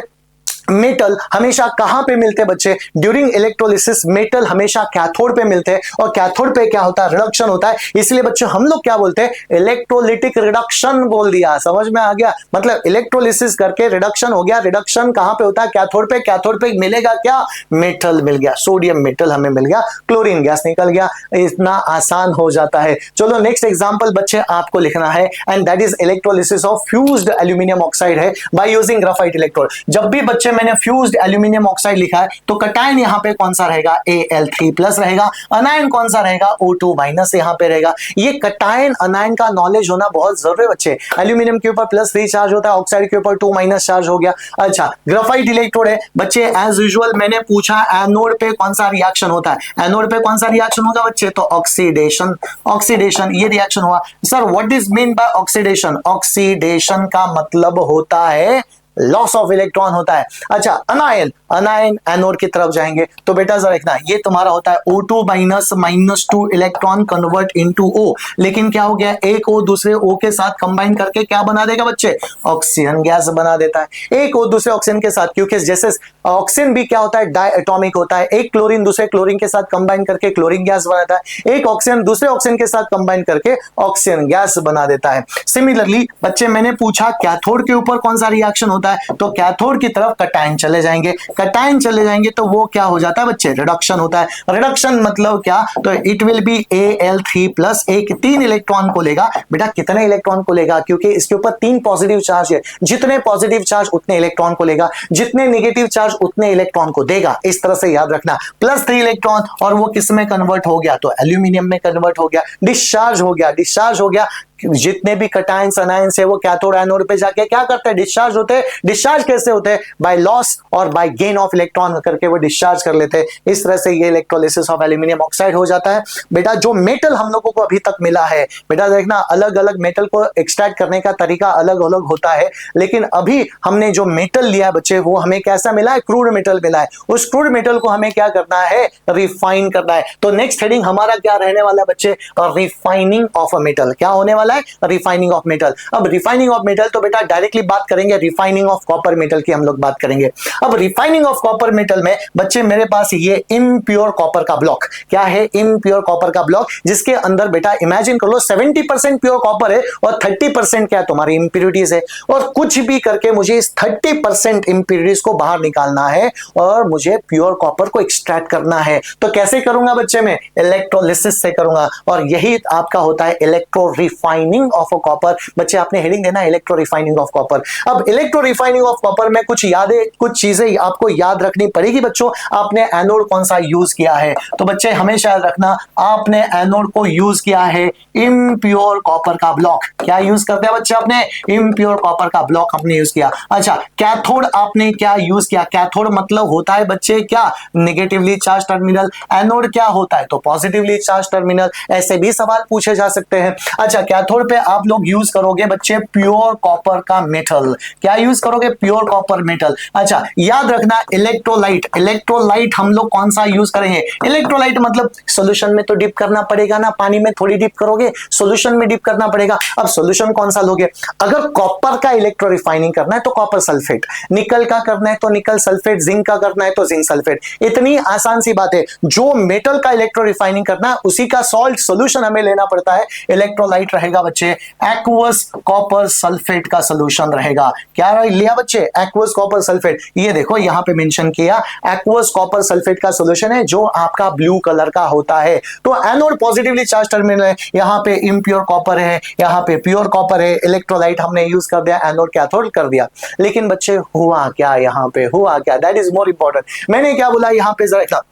मेटल हमेशा कहां पे मिलते हैं बच्चे, ड्यूरिंग इलेक्ट्रोलिसिस मेटल हमेशा कैथोड पे मिलते हैं। और कैथोड पे क्या होता है, रिडक्शन होता है। इसलिए बच्चे हम लोग क्या बोलते हैं, इलेक्ट्रोलिटिक रिडक्शन बोल दिया। समझ में आ गया, मतलब इलेक्ट्रोलिसिस करके रिडक्शन हो गया। रिडक्शन कहां पे होता है, कैथोड पे। कैथोड पे मिलेगा क्या, मेटल मिल गया, सोडियम मेटल हमें मिल गया, क्लोरीन गैस निकल गया। इतना आसान हो जाता है। चलो नेक्स्ट एग्जांपल बच्चे आपको लिखना है, and that is electrolysis of fused aluminium oxide है बाय यूजिंग ग्राफाइट इलेक्ट्रोड। जब भी बच्चे मैंने फ्यूज्ड एल्यूमिनियम ऑक्साइड लिखा है, तो कटायन यहाँ पे कौन सा रहेगा, Al3+ रहेगा। अनायन कौन सा रहेगा, O2- यहाँ पे रहेगा। ये कटायन अनायन का नॉलेज होना बहुत जरूरी है बच्चे। एल्यूमिनियम के ऊपर +3 चार्ज होता है, ऑक्साइड के ऊपर 2- चार्ज हो गया। अच्छा, ग्राफाइट इलेक्ट्रोड है बच्चे, एज यूजुअल मैंने पूछा एनोड पे कौन सा रिएक्शन होता है, एनोड पे कौन सा रिएक्शन होगा बच्चे, तो ऑक्सीडेशन। ऑक्सीडेशन ये रिएक्शन हुआ। Sir what is mean bye oxidation, oxidation का मतलब होता है लॉस ऑफ इलेक्ट्रॉन होता है। अच्छा, अनायन, अनायन एनोड की तरफ जाएंगे, तो बेटा जरा देखना, ये तुम्हारा होता है O2- -2 electron convert into O, लेकिन क्या हो गया, एक O दूसरे O के साथ कंबाइन करके क्या बना देगा बच्चे, ऑक्सीजन गैस बना देता है। एक O दूसरे ऑक्सीजन के साथ, क्योंकि जैसे ऑक्सीजन भी क्या होता है, डायटोमिक होता है, एक क्लोरीन दूसरे क्लोरीन के साथ कंबाइन करके क्लोरीन गैस बनाता है, एक ऑक्सीजन दूसरे ऑक्सीजन के साथ कंबाइन करके ऑक्सीजन गैस बना देता है। सिमिलरली बच्चे मैंने पूछा कैथोड के ऊपर कौन सा रिएक्शन होता है, तो कैथोड की तरफ कटायन चले जाएंगे, कटायन चले जाएंगे तो वो क्या हो जाता है बच्चे, रिडक्शन होता है। रिडक्शन मतलब क्या, तो इट विल बी Al3+, एक 3 इलेक्ट्रॉन को लेगा। बेटा कितने इलेक्ट्रॉन को लेगा, क्योंकि इसके ऊपर 3 पॉजिटिव चार्ज है, जितने पॉजिटिव चार्ज उतने इलेक्ट्रॉन को लेगा, जितने नेगेटिव चार्ज उतने इलेक्ट्रॉन को देगा। इस तरह से याद रखना, +3 इलेक्ट्रॉन, और वो किस में कन्वर्ट हो गया, तो एल्यूमिनियम में कन्वर्ट हो गया, डिस्चार्ज हो गया, डिस्चार्ज हो गया। जितने भी कटायंस अनायंस है वो कैथोड एनोड पे जाके क्या करते हैं, डिस्चार्ज होते हैं। डिस्चार्ज कैसे होते हैं, बाय लॉस और बाय गेन ऑफ इलेक्ट्रॉन करके वो डिस्चार्ज कर लेते हैं। इस तरह से ये इलेक्ट्रोलिसिस ऑफ एल्यूमिनियम ऑक्साइड हो जाता है। बेटा जो मेटल हम लोगों को अभी तक मिला है, बेटा देखना अलग अलग मेटल को एक्सट्रैक्ट करने का तरीका अलग अलग होता है, लेकिन अभी हमने जो मेटल लिया बच्चे वो हमें कैसा मिला है, क्रूड मेटल मिला है। उस क्रूड मेटल को हमें क्या करना है, रिफाइन करना है। तो नेक्स्ट हेडिंग हमारा क्या रहने वाला है बच्चे, रिफाइनिंग ऑफ अ मेटल। क्या होने वाला है, रिफाइनिंग ऑफ मेटल। अब रिफाइनिंग ऑफ मेटल तो बेटा डायरेक्टली बात करेंगे रिफाइनिंग ऑफ कॉपर मेटल की हम लोग बात करेंगे। अब रिफाइनिंग ऑफ कॉपर मेटल में बच्चे मेरे पास ये इम्प्योर कॉपर का ब्लॉक, क्या है, इम्प्योर कॉपर का ब्लॉक, जिसके अंदर बेटा इमेजिन कर लो 70% प्योर कॉपर है और 30% क्या तुम्हारी इंप्योरिटीज है, और कुछ भी करके मुझे इस 30% इंप्योरिटीज को बाहर निकालना है और मुझे प्योर कॉपर को एक्सट्रैक्ट करना है। तो कैसे करूंगा बच्चे, में इलेक्ट्रोलिसिस से करूंगा, और यही आपका होता है electro refining of a copper. बच्चे आपने हेडिंग देना इलेक्ट्रो रिफाइनिंग ऑफ कॉपर। अब इलेक्ट्रो रिफाइनिंग ऑफ कॉपर में कुछ यादें, कुछ चीजें आपको याद रखनी पड़ेगी बच्चों। आपने एनोड कौन सा यूज किया है, तो बच्चे हमेशा याद रखना आपने एनोड को यूज किया है इम्प्योर कॉपर का ब्लॉक। क्या यूज करते हैं बच्चे, आपने इम्प्योर कॉपर का ब्लॉक आपने यूज किया। अच्छा, कैथोड आपने क्या यूज किया, कैथोड मतलब होता है बच्चे क्या, नेगेटिवली चार्ज टर्मिनल। एनोड क्या होता है, तो पॉजिटिवली चार्ज टर्मिनल। ऐसे भी सवाल पूछे जा सकते हैं। अच्छा, कैथोड पे आप लोग यूज करोगे बच्चे प्योर कॉपर का मेटल। क्या यूज करोगे, प्योर कॉपर मेटल। अच्छा, याद रखना इलेक्ट्रोलाइट, इलेक्ट्रोलाइट हम लोग कौन सा यूज करेंगे, इलेक्ट्रोलाइट मतलब सॉल्यूशन में तो डिप करना पड़ेगा ना, पानी में थोड़ी डिप करोगे, सॉल्यूशन में डिप करना पड़ेगा। अब सॉल्यूशन कौन सा लोगे, अगर कॉपर का इलेक्ट्रो रिफाइनिंग करना है तो कॉपर सल्फेट, निकल का करना है तो निकल सल्फेट, जिंक का करना है तो जिंक सल्फेट। इतनी आसान सी बात है। जो मेटल का इलेक्ट्रो रिफाइनिंग करना है उसी का सॉल्ट सॉल्यूशन हमें लेना पड़ता है। इलेक्ट्रोलाइट रहेगा बच्चे एक्वस कॉपर सल्फेट का सॉल्यूशन रहेगा। क्या लिया बच्चे, एक्वस कॉपर सल्फेट। ये देखो यहां पे मेंशन किया एक्वस कॉपर सल्फेट का सॉल्यूशन है जो आपका ब्लू कलर का होता है। तो एनोड पॉजिटिवली चार्ज टर्मिनल है, यहां पे इम्प्योर कॉपर है, यहां पे प्योर कॉपर है। इलेक्ट्रोलाइट हमने यूज कर दिया, एनोड कैथोड कर दिया। लेकिन बच्चे हुआ क्या, यहां पे हुआ क्या, दैट इज मोर इंपॉर्टेंट। मैंने क्या बोला यहां पे, जरा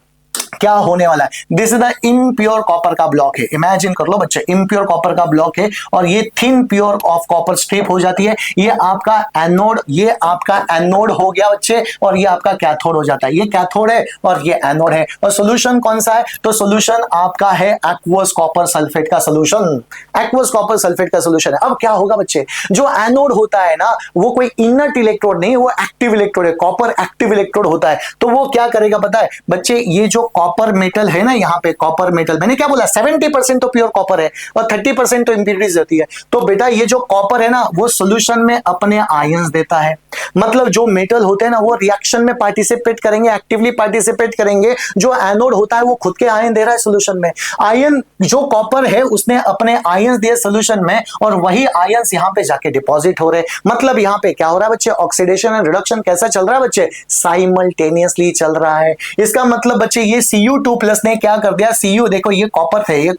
क्या होने वाला है, this is the impure copper का ब्लॉक है। इमेजिन कर लो बच्चे इम्प्योर कॉपर का ब्लॉक है और ये thin pure of copper strip हो जाती है। ये आपका एनोड, ये आपका एनोड हो गया बच्चे, और ये आपका कैथोड हो जाता है। ये कैथोड है और ये एनोड है। और सॉल्यूशन कौन सा है, तो सॉल्यूशन आपका है एक्वस कॉपर सल्फेट का सॉल्यूशन, एक्वस कॉपर सल्फेट का सॉल्यूशन है। अब क्या होगा बच्चे, जो एनोड होता है ना वो कोई इनर्ट इलेक्ट्रोड नहीं, वो एक्टिव इलेक्ट्रोड है, कॉपर एक्टिव इलेक्ट्रोड होता है। तो वो क्या करेगा पता है बच्चे, ये जो कॉपर मेटल है ना, यहाँ पे कॉपर मेटल, मैंने क्या बोला 70% तो प्योर कॉपर है और 30% तो इंप्योरिटीज रहती है। तो बेटा ये जो कॉपर है ना वो सॉल्यूशन में अपने आयंस देता है। मतलब जो मेटल होते हैं ना वो रिएक्शन में पार्टिसिपेट करेंगे, एक्टिवली पार्टिसिपेट करेंगे। जो एनोड होता है वो खुद के आयन दे रहा है सॉल्यूशन में। आयन जो कॉपर है उसने अपने आयंस दिए सॉल्यूशन में और वही आयंस यहाँ पे जाके डिपॉजिट हो रहे हैं। मतलब यहाँ पे क्या हो रहा है बच्चे, ऑक्सीडेशन एंड रिडक्शन कैसा चल रहा है बच्चे, साइमल्टेनियसली चल रहा है। इसका मतलब बच्चे ये Cu2+ ने क्या कर दिया, Cu देखो ये कॉपर थे, ये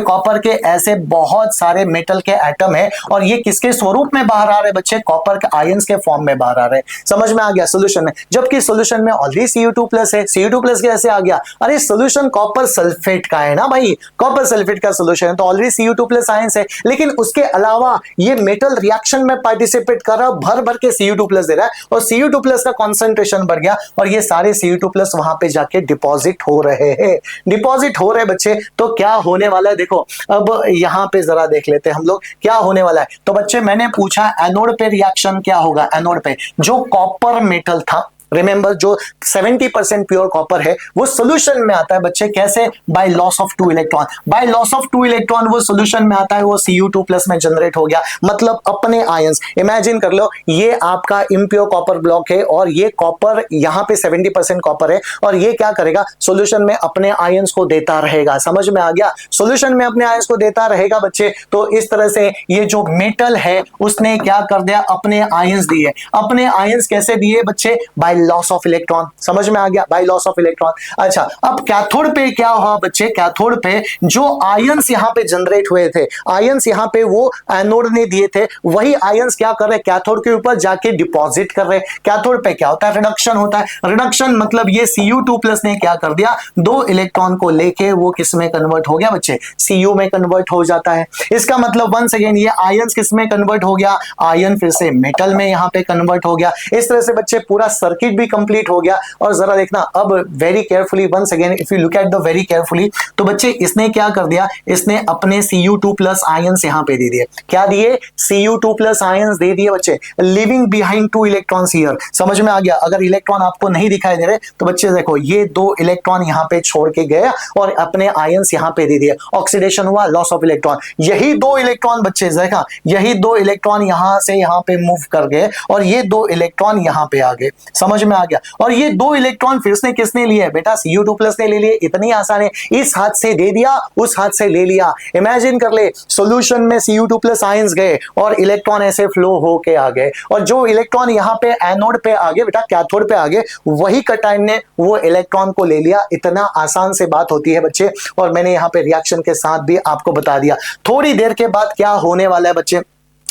कॉपर के ऐसे बहुत सारे मेटल के एटम है और ये किसके स्वरूप में बाहर आ रहे बच्चे, कॉपर के आयंस के फॉर्म में बाहर आ रहे। समझ में आ गया सोल्यूशन में, जबकि सोल्यूशन में ऑलरेडी Cu2+ है। Cu2+ कैसे आ गया, अरे सोल्यूशन कॉपर सल्फेट का है ना भाई, कॉपर सल्फेट का सोल्यूशन है तो ऑलरेडी Cu2+ आयंस है, लेकिन उसके अलावा ये मेटल रिएक्शन में पार्टिसिपेट कर रहा, भर भर के Cu2+ दे रहा है और Cu2+ का कॉन्सेंट्रेशन बढ़ गया और ये सारे Cu2+ वहां पे जाके डिपॉजिट हो रहे हैं, डिपॉजिट हो रहे बच्चे। तो क्या होने वाला है देखो, अब यहां पे जरा देख लेते हैं हम लोग क्या होने वाला है। तो बच्चे मैंने पूछा एनोड पे रिएक्शन क्या होगा, एनोड पे जो कॉपर मेटल था, रिमेंबर जो 70% प्योर कॉपर है वो सॉल्यूशन में आता है बच्चे, कैसे, by loss of 2 electron, by loss of 2 electron वो सॉल्यूशन में आता है, वो Cu2+ में जनरेट हो गया, मतलब अपने आयंस। इमेजिन कर लो ये आपका इम्प्योर कॉपर ब्लॉक है और ये कॉपर यहां पे 70% कॉपर है और ये क्या करेगा, सॉल्यूशन में अपने आयंस को देता रहेगा। समझ में आ गया, सॉल्यूशन में अपने आयंस को देता रहेगा बच्चे। तो इस तरह से ये जो मेटल है उसने क्या कर दिया, अपने आयंस दिए। अपने आयंस कैसे दिए बच्चे, बाय लॉस ऑफ इलेक्ट्रॉन। समझ में आ गया, बाय लॉस ऑफ इलेक्ट्रॉन। अच्छा अब कैथोड पे क्या हुआ बच्चे, कैथोड पे जो आयंस यहां पे जनरेट हुए थे, आयंस यहां पे वो एनोड ने दिए थे, वही आयंस क्या कर रहे, कैथोड के ऊपर जाके डिपॉजिट कर रहे। कैथोड पे क्या होता है, रिडक्शन होता है। रिडक्शन मतलब ये Cu2+ ने क्या कर दिया, 2 इलेक्ट्रॉन को लेके वो किस में कन्वर्ट हो गया बच्चे, Cu में कन्वर्ट हो जाता है। इसका मतलब वंस अगेन ये आयंस किस में कन्वर्ट हो गया, आयन फिर से मेटल में यहां पे कन्वर्ट हो गया। इस तरह से बच्चे पूरा सर्किट भी कंप्लीट हो गया। और जरा देखना अब very carefully, once again if you look at the very carefully, तो बच्चे इसने क्या कर दिया, इसने अपने Cu2+ आयंस यहां पे दे दिए। क्या दिए, Cu2+ आयंस दे दिए बच्चे, लिविंग बिहाइंड 2 इलेक्ट्रॉन्स हियर। समझ में आ गया, अगर इलेक्ट्रॉन आपको नहीं दिखाई दे रहे तो बच्चे देखो ये 2 इलेक्ट्रॉन यहां पे छोड़ के गए और अपने आयंस यहां पे दे दिए, ऑक्सीडेशन हुआ, लॉस ऑफ इलेक्ट्रॉन। यही 2 इलेक्ट्रॉन बच्चे देखा, यही 2 इलेक्ट्रॉन यहां से यहां पे मूव कर गए और ये 2 इलेक्ट्रॉन यहां पे आ गए। समझ में आ गया, और ये 2 इलेक्ट्रॉन फिर से किसने लिए बेटा, Cu2+ ने ले लिए। इतनी आसान है, इस हाथ से दे दिया उस हाथ से ले लिया। इमेजिन कर ले सॉल्यूशन में Cu2+ आयंस गए और इलेक्ट्रॉन ऐसे फ्लो होके आ गए और जो इलेक्ट्रॉन यहां पे एनोड पे आ गए बेटा, कैथोड पे आ गए, वही कटाइन ने वो इलेक्ट्रॉन को ले लिया। इतना आसान से बात होती है बच्चे, और मैंने यहां पे रिएक्शन के साथ भी आपको बता दिया। थोड़ी देर के बाद क्या होने वाला है बच्चे,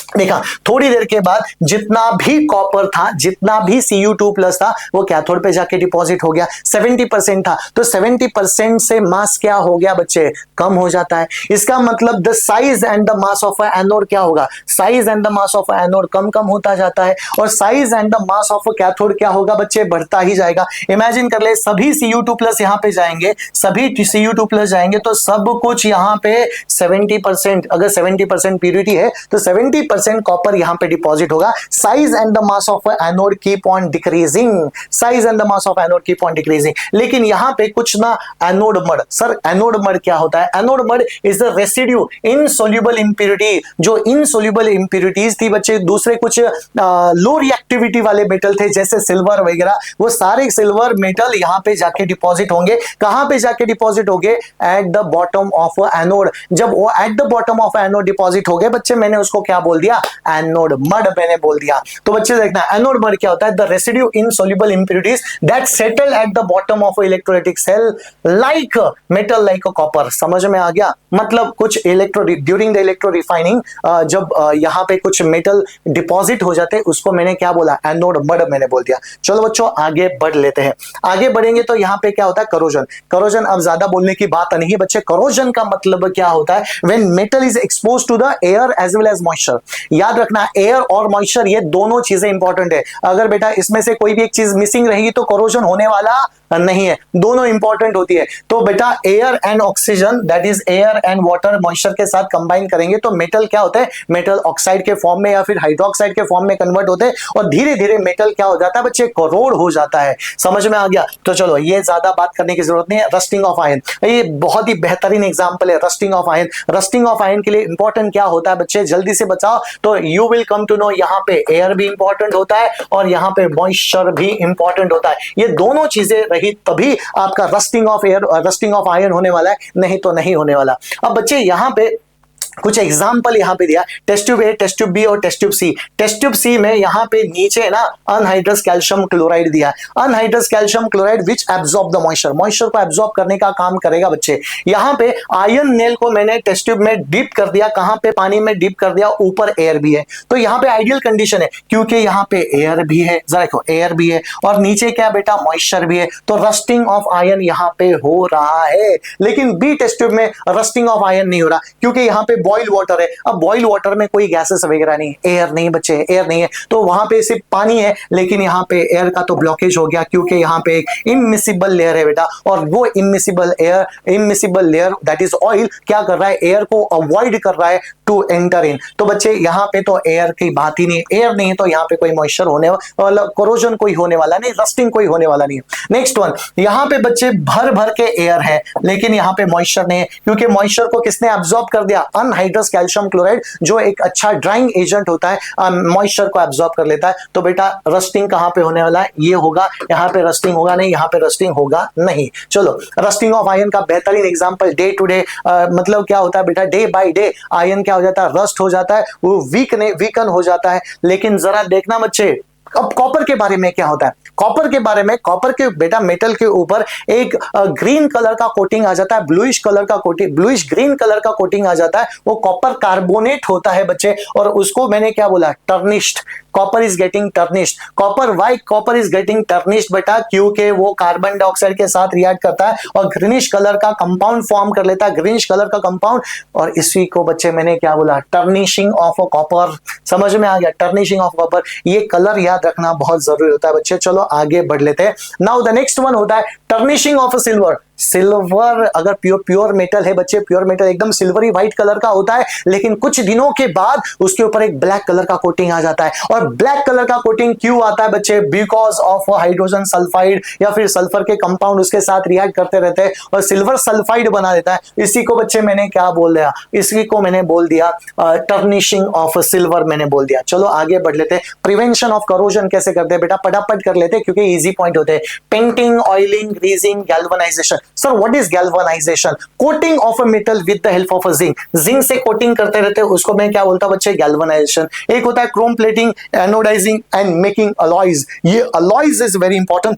देखा थोड़ी देर के बाद जितना भी कॉपर था, जितना भी Cu2+ था, वो कैथोड पे जाके डिपॉजिट हो गया। 70% था तो 70% से मास क्या हो गया बच्चे, कम हो जाता है। इसका मतलब the size and the mass of anode क्या होगा, size and the mass of anode कम कम होता जाता है और size and the mass of cathode क्या होगा बच्चे, बढ़ता ही जाएगा। इमेजिन कर ले सभी Cu2+ यहां पे जाएंगे, सभी Cu2+ जाएंगे तो सब कुछ यहां पे 70%, अगर 70% प्यूरिटी है तो 70% कॉपर यहां पे डिपॉजिट होगा। Size and the mass of anode keep on decreasing, size and the mass of anode keep on decreasing. लेकिन यहां पे कुछ ना anode mud, sir anode mud क्या होता है, anode mud is the residue insoluble impurity. जो इनसोल्यूबल इंप्योरिटीज थी बच्चे, दूसरे कुछ लो रिएक्टिविटी वाले मेटल थे जैसे सिल्वर वगैरह, वो सारे सिल्वर मेटल यहां पे जाके डिपॉजिट होंगे। कहां पे जाके डिपॉजिट होंगे, eight the bottom of anode. जब वो eight the bottom of anode deposit हो गए बच्चे, मैंने उसको क्या बोल दिया, एनोड मड मैंने बोल दिया। तो बच्चे देखना एनोड मड क्या होता है, the residue insoluble impurities that settle at the bottom of electrolytic cell like metal like copper. समझ में आ गया, मतलब कुछ electro during the electro refining जब यहां पे कुछ मेटल डिपॉजिट हो जाते हैं उसको मैंने क्या बोला, एनोड मड मैंने बोल दिया। चलो बच्चों आगे बढ़ लेते हैं। आगे बढ़ेंगे तो यहां पे क्या होता है, करोजन। करोजन अब ज्यादा बोलने की बात नहीं है बच्चे, करोजन का मतलब क्या होता है, when metal is exposed to the air as well as moisture. याद रखना एयर और मॉइस्चर ये दोनों चीजें इंपॉर्टेंट है। अगर बेटा इसमें से कोई भी एक चीज मिसिंग रहेगी तो करोजन होने वाला नहीं है, दोनों इंपॉर्टेंट होती है। तो बेटा air and oxygen, that is air and water moisture के साथ कंबाइन करेंगे तो मेटल क्या होता है, मेटल ऑक्साइड के फॉर्म में या फिर हाइड्रोक्साइड के फॉर्म में कन्वर्ट होते हैं और धीरे धीरे मेटल क्या हो जाता है बच्चे, करोड़ हो जाता है। समझ में आ गया। तो चलो ये ज्यादा बात करने की जरूरत नहीं है। रस्टिंग ऑफ आयरन, ये बहुत ही बेहतरीन एग्जांपल है rusting of iron. Rusting of iron के लिए इंपॉर्टेंट क्या होता है बच्चे, जल्दी से बताओ। तो you will come to know, यहाँ पे एयर भी इंपॉर्टेंट होता है और यहाँ पे मॉइस्चर भी इंपॉर्टेंट होता है। ये दोनों चीजें रही तभी आपका rusting of air, rusting of iron होने वाला है, नहीं तो नहीं होने वाला। अब बच्चे यहाँ पे कुछ एग्जाम्पल यहाँ पे दिया, test tube A, test tube B और test tube C. Test tube C में यहाँ पे नीचे ना अनहाइड्रस कैल्शियम क्लोराइड दिया है। Anhydrous calcium chloride which absorb the moisture, moisture को एब्जॉर्ब करने का काम करेगा बच्चे। यहाँ पे आयन नेल को मैंने टेस्ट ट्यूब में डिप कर दिया, कहां पे, पानी में डिप कर दिया, ऊपर एयर भी है, तो यहाँ पे आइडियल कंडीशन है क्योंकि यहाँ पे एयर भी है, जरा देखो एयर भी है और नीचे क्या बेटा, मॉइस्चर भी है, तो रस्टिंग ऑफ आयन यहाँ पे हो रहा है। लेकिन बी टेस्ट ट्यूब में रस्टिंग ऑफ आयन नहीं हो रहा क्योंकि यहाँ पे बॉइल वाटर है। अब बॉइल वाटर में कोई गैसेस वगैरह नहीं, एयर नहीं बच्चे, एयर नहीं है, तो वहां पे सिर्फ पानी है, लेकिन यहाँ पे एयर का तो ब्लॉकेज हो गया क्योंकि यहाँ पे एक इमिसिबल लेयर है बेटा, और वो immiscible layer that is oil क्या कर रहा है, एयर को अवॉइड कर रहा है टू एंटर इन। तो बच्चे यहाँ पे तो एयर की बात ही नहीं, एयर नहीं है तो यहाँ पे कोई मॉइस्चर होने वाला, कोरोजन कोई होने वाला नहीं, रस्टिंग कोई होने वाला नहीं है। नेक्स्ट वन, यहाँ पे बच्चे भर भर के एयर है लेकिन यहाँ पे मॉइस्चर नहीं है क्योंकि मॉइस्चर को किसने एब्जॉर्ब कर दिया, अनहाइड्रस कैल्शियम क्लोराइड जो एक अच्छा ड्राइंग एजेंट होता है, मॉइस्चर को एब्जॉर्ब कर लेता है। तो बेटा रस्टिंग कहां पे होने वाला है, ये होगा, यहाँ पे रस्टिंग होगा नहीं, यहाँ पे रस्टिंग होगा नहीं। चलो, रस्टिंग ऑफ आयन का बेहतरीन एग्जांपल डे टू डे, मतलब क्या होता है बेटा, डे बाय डे आयन क्या हो जाता है, रस्ट हो जाता है, वो वीकन हो जाता है। लेकिन जरा देखना बच्चे, अब कॉपर के बारे में क्या होता है, कॉपर के बारे में, कॉपर के बेटा मेटल के ऊपर एक ग्रीन कलर का कोटिंग आ जाता है, ब्लूइश कलर का कोटिंग, ब्लूइश ग्रीन कलर का कोटिंग आ जाता है, वो कॉपर कार्बोनेट होता है बच्चे, और उसको मैंने क्या बोला, tarnished, copper is getting tarnished. Copper, why copper is getting tarnished बेटा, क्योंकि वो कार्बन डाइऑक्साइड के साथ रिएक्ट करता है और ग्रीनिश कलर का कंपाउंड फॉर्म कर लेता है, ग्रीनिश कलर का कंपाउंड, और इसी को बच्चे मैंने क्या बोला, टर्निशिंग ऑफ अ कॉपर। समझ में आ गया, टर्निशिंग ऑफ कॉपर, ये कलर याद रखना बहुत जरूरी होता है बच्चे। चलो आगे बढ़ लेते हैं। नाउ द नेक्स्ट वन होता है टर्निशिंग ऑफ अ सिल्वर। सिल्वर अगर प्योर मेटल है बच्चे, प्योर मेटल एकदम सिल्वरी व्हाइट कलर का होता है, लेकिन कुछ दिनों के बाद उसके ऊपर एक ब्लैक कलर का कोटिंग आ जाता है। और ब्लैक कलर का कोटिंग क्यों आता है बच्चे, बिकॉज ऑफ हाइड्रोजन सल्फाइड या फिर सल्फर के कंपाउंड उसके साथ रिएक्ट करते रहते हैं और सिल्वर सल्फाइड बना देता है। इसी को बच्चे मैंने क्या बोल दिया, इसी को मैंने बोल दिया टर्निशिंग ऑफ सिल्वर, मैंने बोल दिया। चलो आगे बढ़ लेते हैं। प्रिवेंशन ऑफ करोजन कैसे करते हैं बेटा, फटाफट कर लेते हैं क्योंकि इजी पॉइंट होते हैं। Painting, oiling, greasing, galvanisation. Sir what is galvanisation, coating of a metal with the help of a zinc, zinc से कोटिंग करते रहते हैं, उसको मैं क्या बोलता हूं बच्चे, गैल्वनाइजेशन। एक होता है chrome plating, anodising and making alloys. ये अलॉयज इज वेरी इंपॉर्टेंट,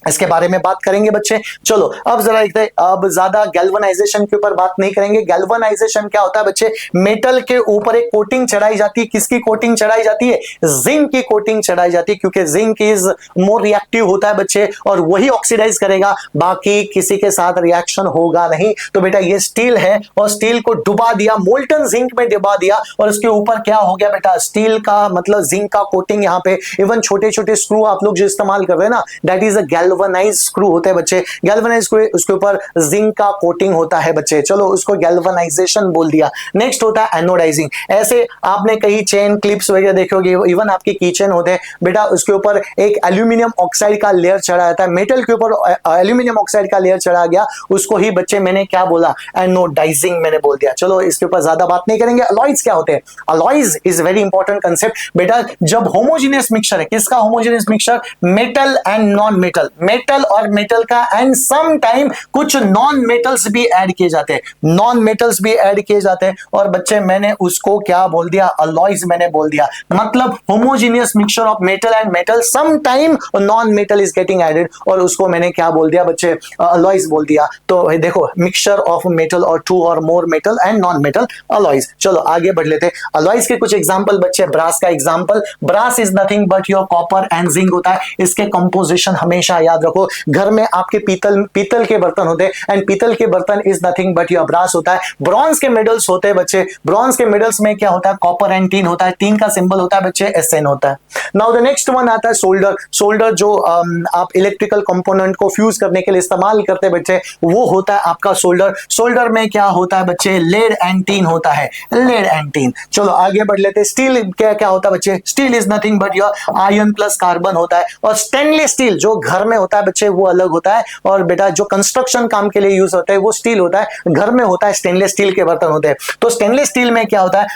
इसके बारे में बात करेंगे बच्चे। चलो अब जरा देखते हैं, अब ज्यादा गैल्वनाइजेशन के ऊपर बात नहीं करेंगे। गैल्वनाइजेशन क्या होता है बच्चे, मेटल के ऊपर एक कोटिंग चढ़ाई जाती है, किसकी कोटिंग चढ़ाई जाती है, जिंक की कोटिंग चढ़ाई जाती है, क्योंकि जिंक इज मोर रिएक्टिव होता है बच्चे और वही ऑक्सीडाइज करेगा, बाकी किसी के साथ रिएक्शन होगा नहीं। तो बेटा ये स्टील है और स्टील को डुबा दिया, मोल्टन जिंक में डुबा दिया और उसके ऊपर क्या हो गया बेटा, स्टील का मतलब जिंक का कोटिंग। यहाँ पे इवन छोटे छोटे स्क्रू आप लोग जो इस्तेमाल कर रहे हैं ना, that is a galvanised screw होते हैं बच्चे, गैल्वनाइज्ड स्क्रू, उसके ऊपर जिंक का कोटिंग होता है बच्चे। चलो उसको गैल्वनाइजेशन बोल दिया। नेक्स्ट होता है एनोडाइजिंग। ऐसे आपने कई चेन क्लिप्स वगैरह देखे होंगे, इवन आपके कीचेन होते हैं बेटा, उसके ऊपर एक एल्यूमिनियम ऑक्साइड का लेयर चढ़ा जाता है, मेटल के ऊपर एल्यूमिनियम ऑक्साइड का लेयर चढ़ा गया, उसको ही बच्चे मैंने क्या बोला, एनोडाइजिंग मैंने बोल दिया। चलो इसके ऊपर ज्यादा बात नहीं करेंगे। अलॉयज क्या होते हैं, alloys is very important concept बेटा। जब होमोजेनियस मिक्सचर है, किसका homogeneous mixture, metal and non metal, metal और मेटल का, एंड सम टाइम कुछ नॉन मेटल्स भी ऐड किए जाते हैं, नॉन मेटल्स भी ऐड किए जाते हैं, और बच्चे मैंने उसको क्या बोल दिया, अलॉयज मैंने बोल दिया। मतलब homogeneous mixture of metal and metal, some time non metal is getting added, और उसको मैंने क्या बोल दिया बच्चे, अलॉयज बोल दिया। तो देखो मिक्सचर ऑफ मेटल और two or more metal and non metal, alloys. चलो आगे बढ़ लेते हैं। अलॉयज के कुछ एग्जांपल बच्चे, ब्रास का example, brass is nothing but your copper and zinc होता है। इसके कंपोजिशन हमेशा याद रखो, घर में आपके पीतल के बर्तन होते हैं, एंड पीतल के बर्तन is nothing but your brass होता है। ब्रॉन्ज के मेडल्स होते हैं बच्चे, ब्रॉन्ज के मेडल्स में क्या होता है, कॉपर एंड टीन होता है, टीन का सिंबल होता है बच्चे SN होता है। नाउ द नेक्स्ट वन आता है सोल्डर। सोल्डर जो आप इलेक्ट्रिकल कंपोनेंट को फ्यूज करने के लिए इस्तेमाल करते हैं बच्चे, वो होता है आपका सोल्डर। सोल्डर में क्या होता है बच्चे, लेड एंड टीन होता है, लेड एंड टीन। चलो आगे बढ़ लेते हैं। स्टील क्या क्या होता है बच्चे, steel is nothing but your iron plus carbon होता है। और स्टेनलेस स्टील जो घर में होता है बच्चे वो अलग होता है, और बेटा जो कंस्ट्रक्शन काम के लिए यूज होता है वो स्टील होता है, घर में होता है स्टेनलेस स्टील के बर्तन होते हैं। तो स्टेनलेस स्टील में क्या होता है,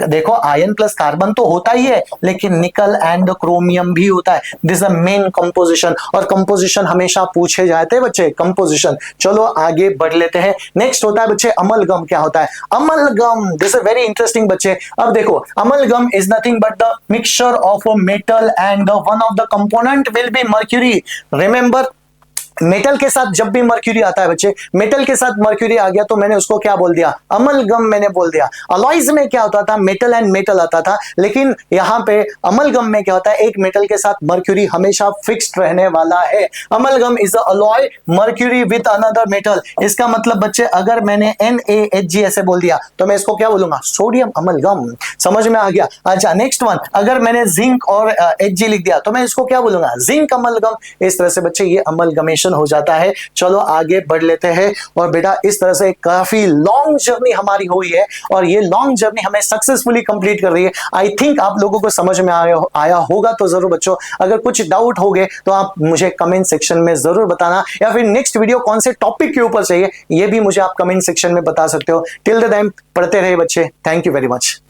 देखो आयरन प्लस कार्बन तो होता ही है, लेकिन निकल एंड क्रोमियम भी होता है। This is the main composition, और कंपोजिशन हमेशा पूछे जाते हैं बच्चे, कंपोजिशन। चलो आगे बढ़ लेते हैं। नेक्स्ट होता है बच्चे अमलगम। क्या होता है amalgam? This is very interesting बच्चे। अब देखो amalgam is nothing but the mixture of a metal and one of the component will be mercury. Remember, metal के साथ जब भी मर्क्यूरी आता है बच्चे, मेटल के साथ मर्क्यूरी आ गया तो मैंने उसको क्या बोल दिया, अमलगम मैंने बोल दिया। अलॉयज में क्या होता था, मेटल एंड मेटल आता था, लेकिन यहां पे अमलगम में क्या होता है, एक मेटल के साथ मर्क्यूरी हमेशा फिक्स्ड रहने वाला है। Amalgam is the alloy mercury with another metal. इसका मतलब बच्चे अगर मैंने NaHg ऐसे बोल दिया तो मैं इसको क्या बोलूंगा, सोडियम अमलगम। समझ में आ गया? अच्छा नेक्स्ट वन, अगर मैंने जिंक और Hg लिख दिया तो मैं इसको क्या बोलूंगा, जिंक अमलगम। इस तरह से बच्चे ये अमलगमेशन हो जाता है। चलो आगे बढ़ लेते हैं। और बेटा इस तरह से काफी लॉन्ग जर्नी हमारी हुई है, और ये लॉन्ग जर्नी हमें सक्सेसफुली कंप्लीट कर रही है। आई थिंक आप लोगों को समझ में आया होगा। तो जरूर बच्चों अगर कुछ डाउट हो गए तो आप मुझे कमेंट सेक्शन में जरूर बताना, या फिर नेक्स्ट वीडियो कौन से टॉपिक के ऊपर चाहिए ये भी मुझे आप कमेंट सेक्शन में बता सकते हो। टिल द टाइम पढ़ते रहे बच्चे। Thank you very much.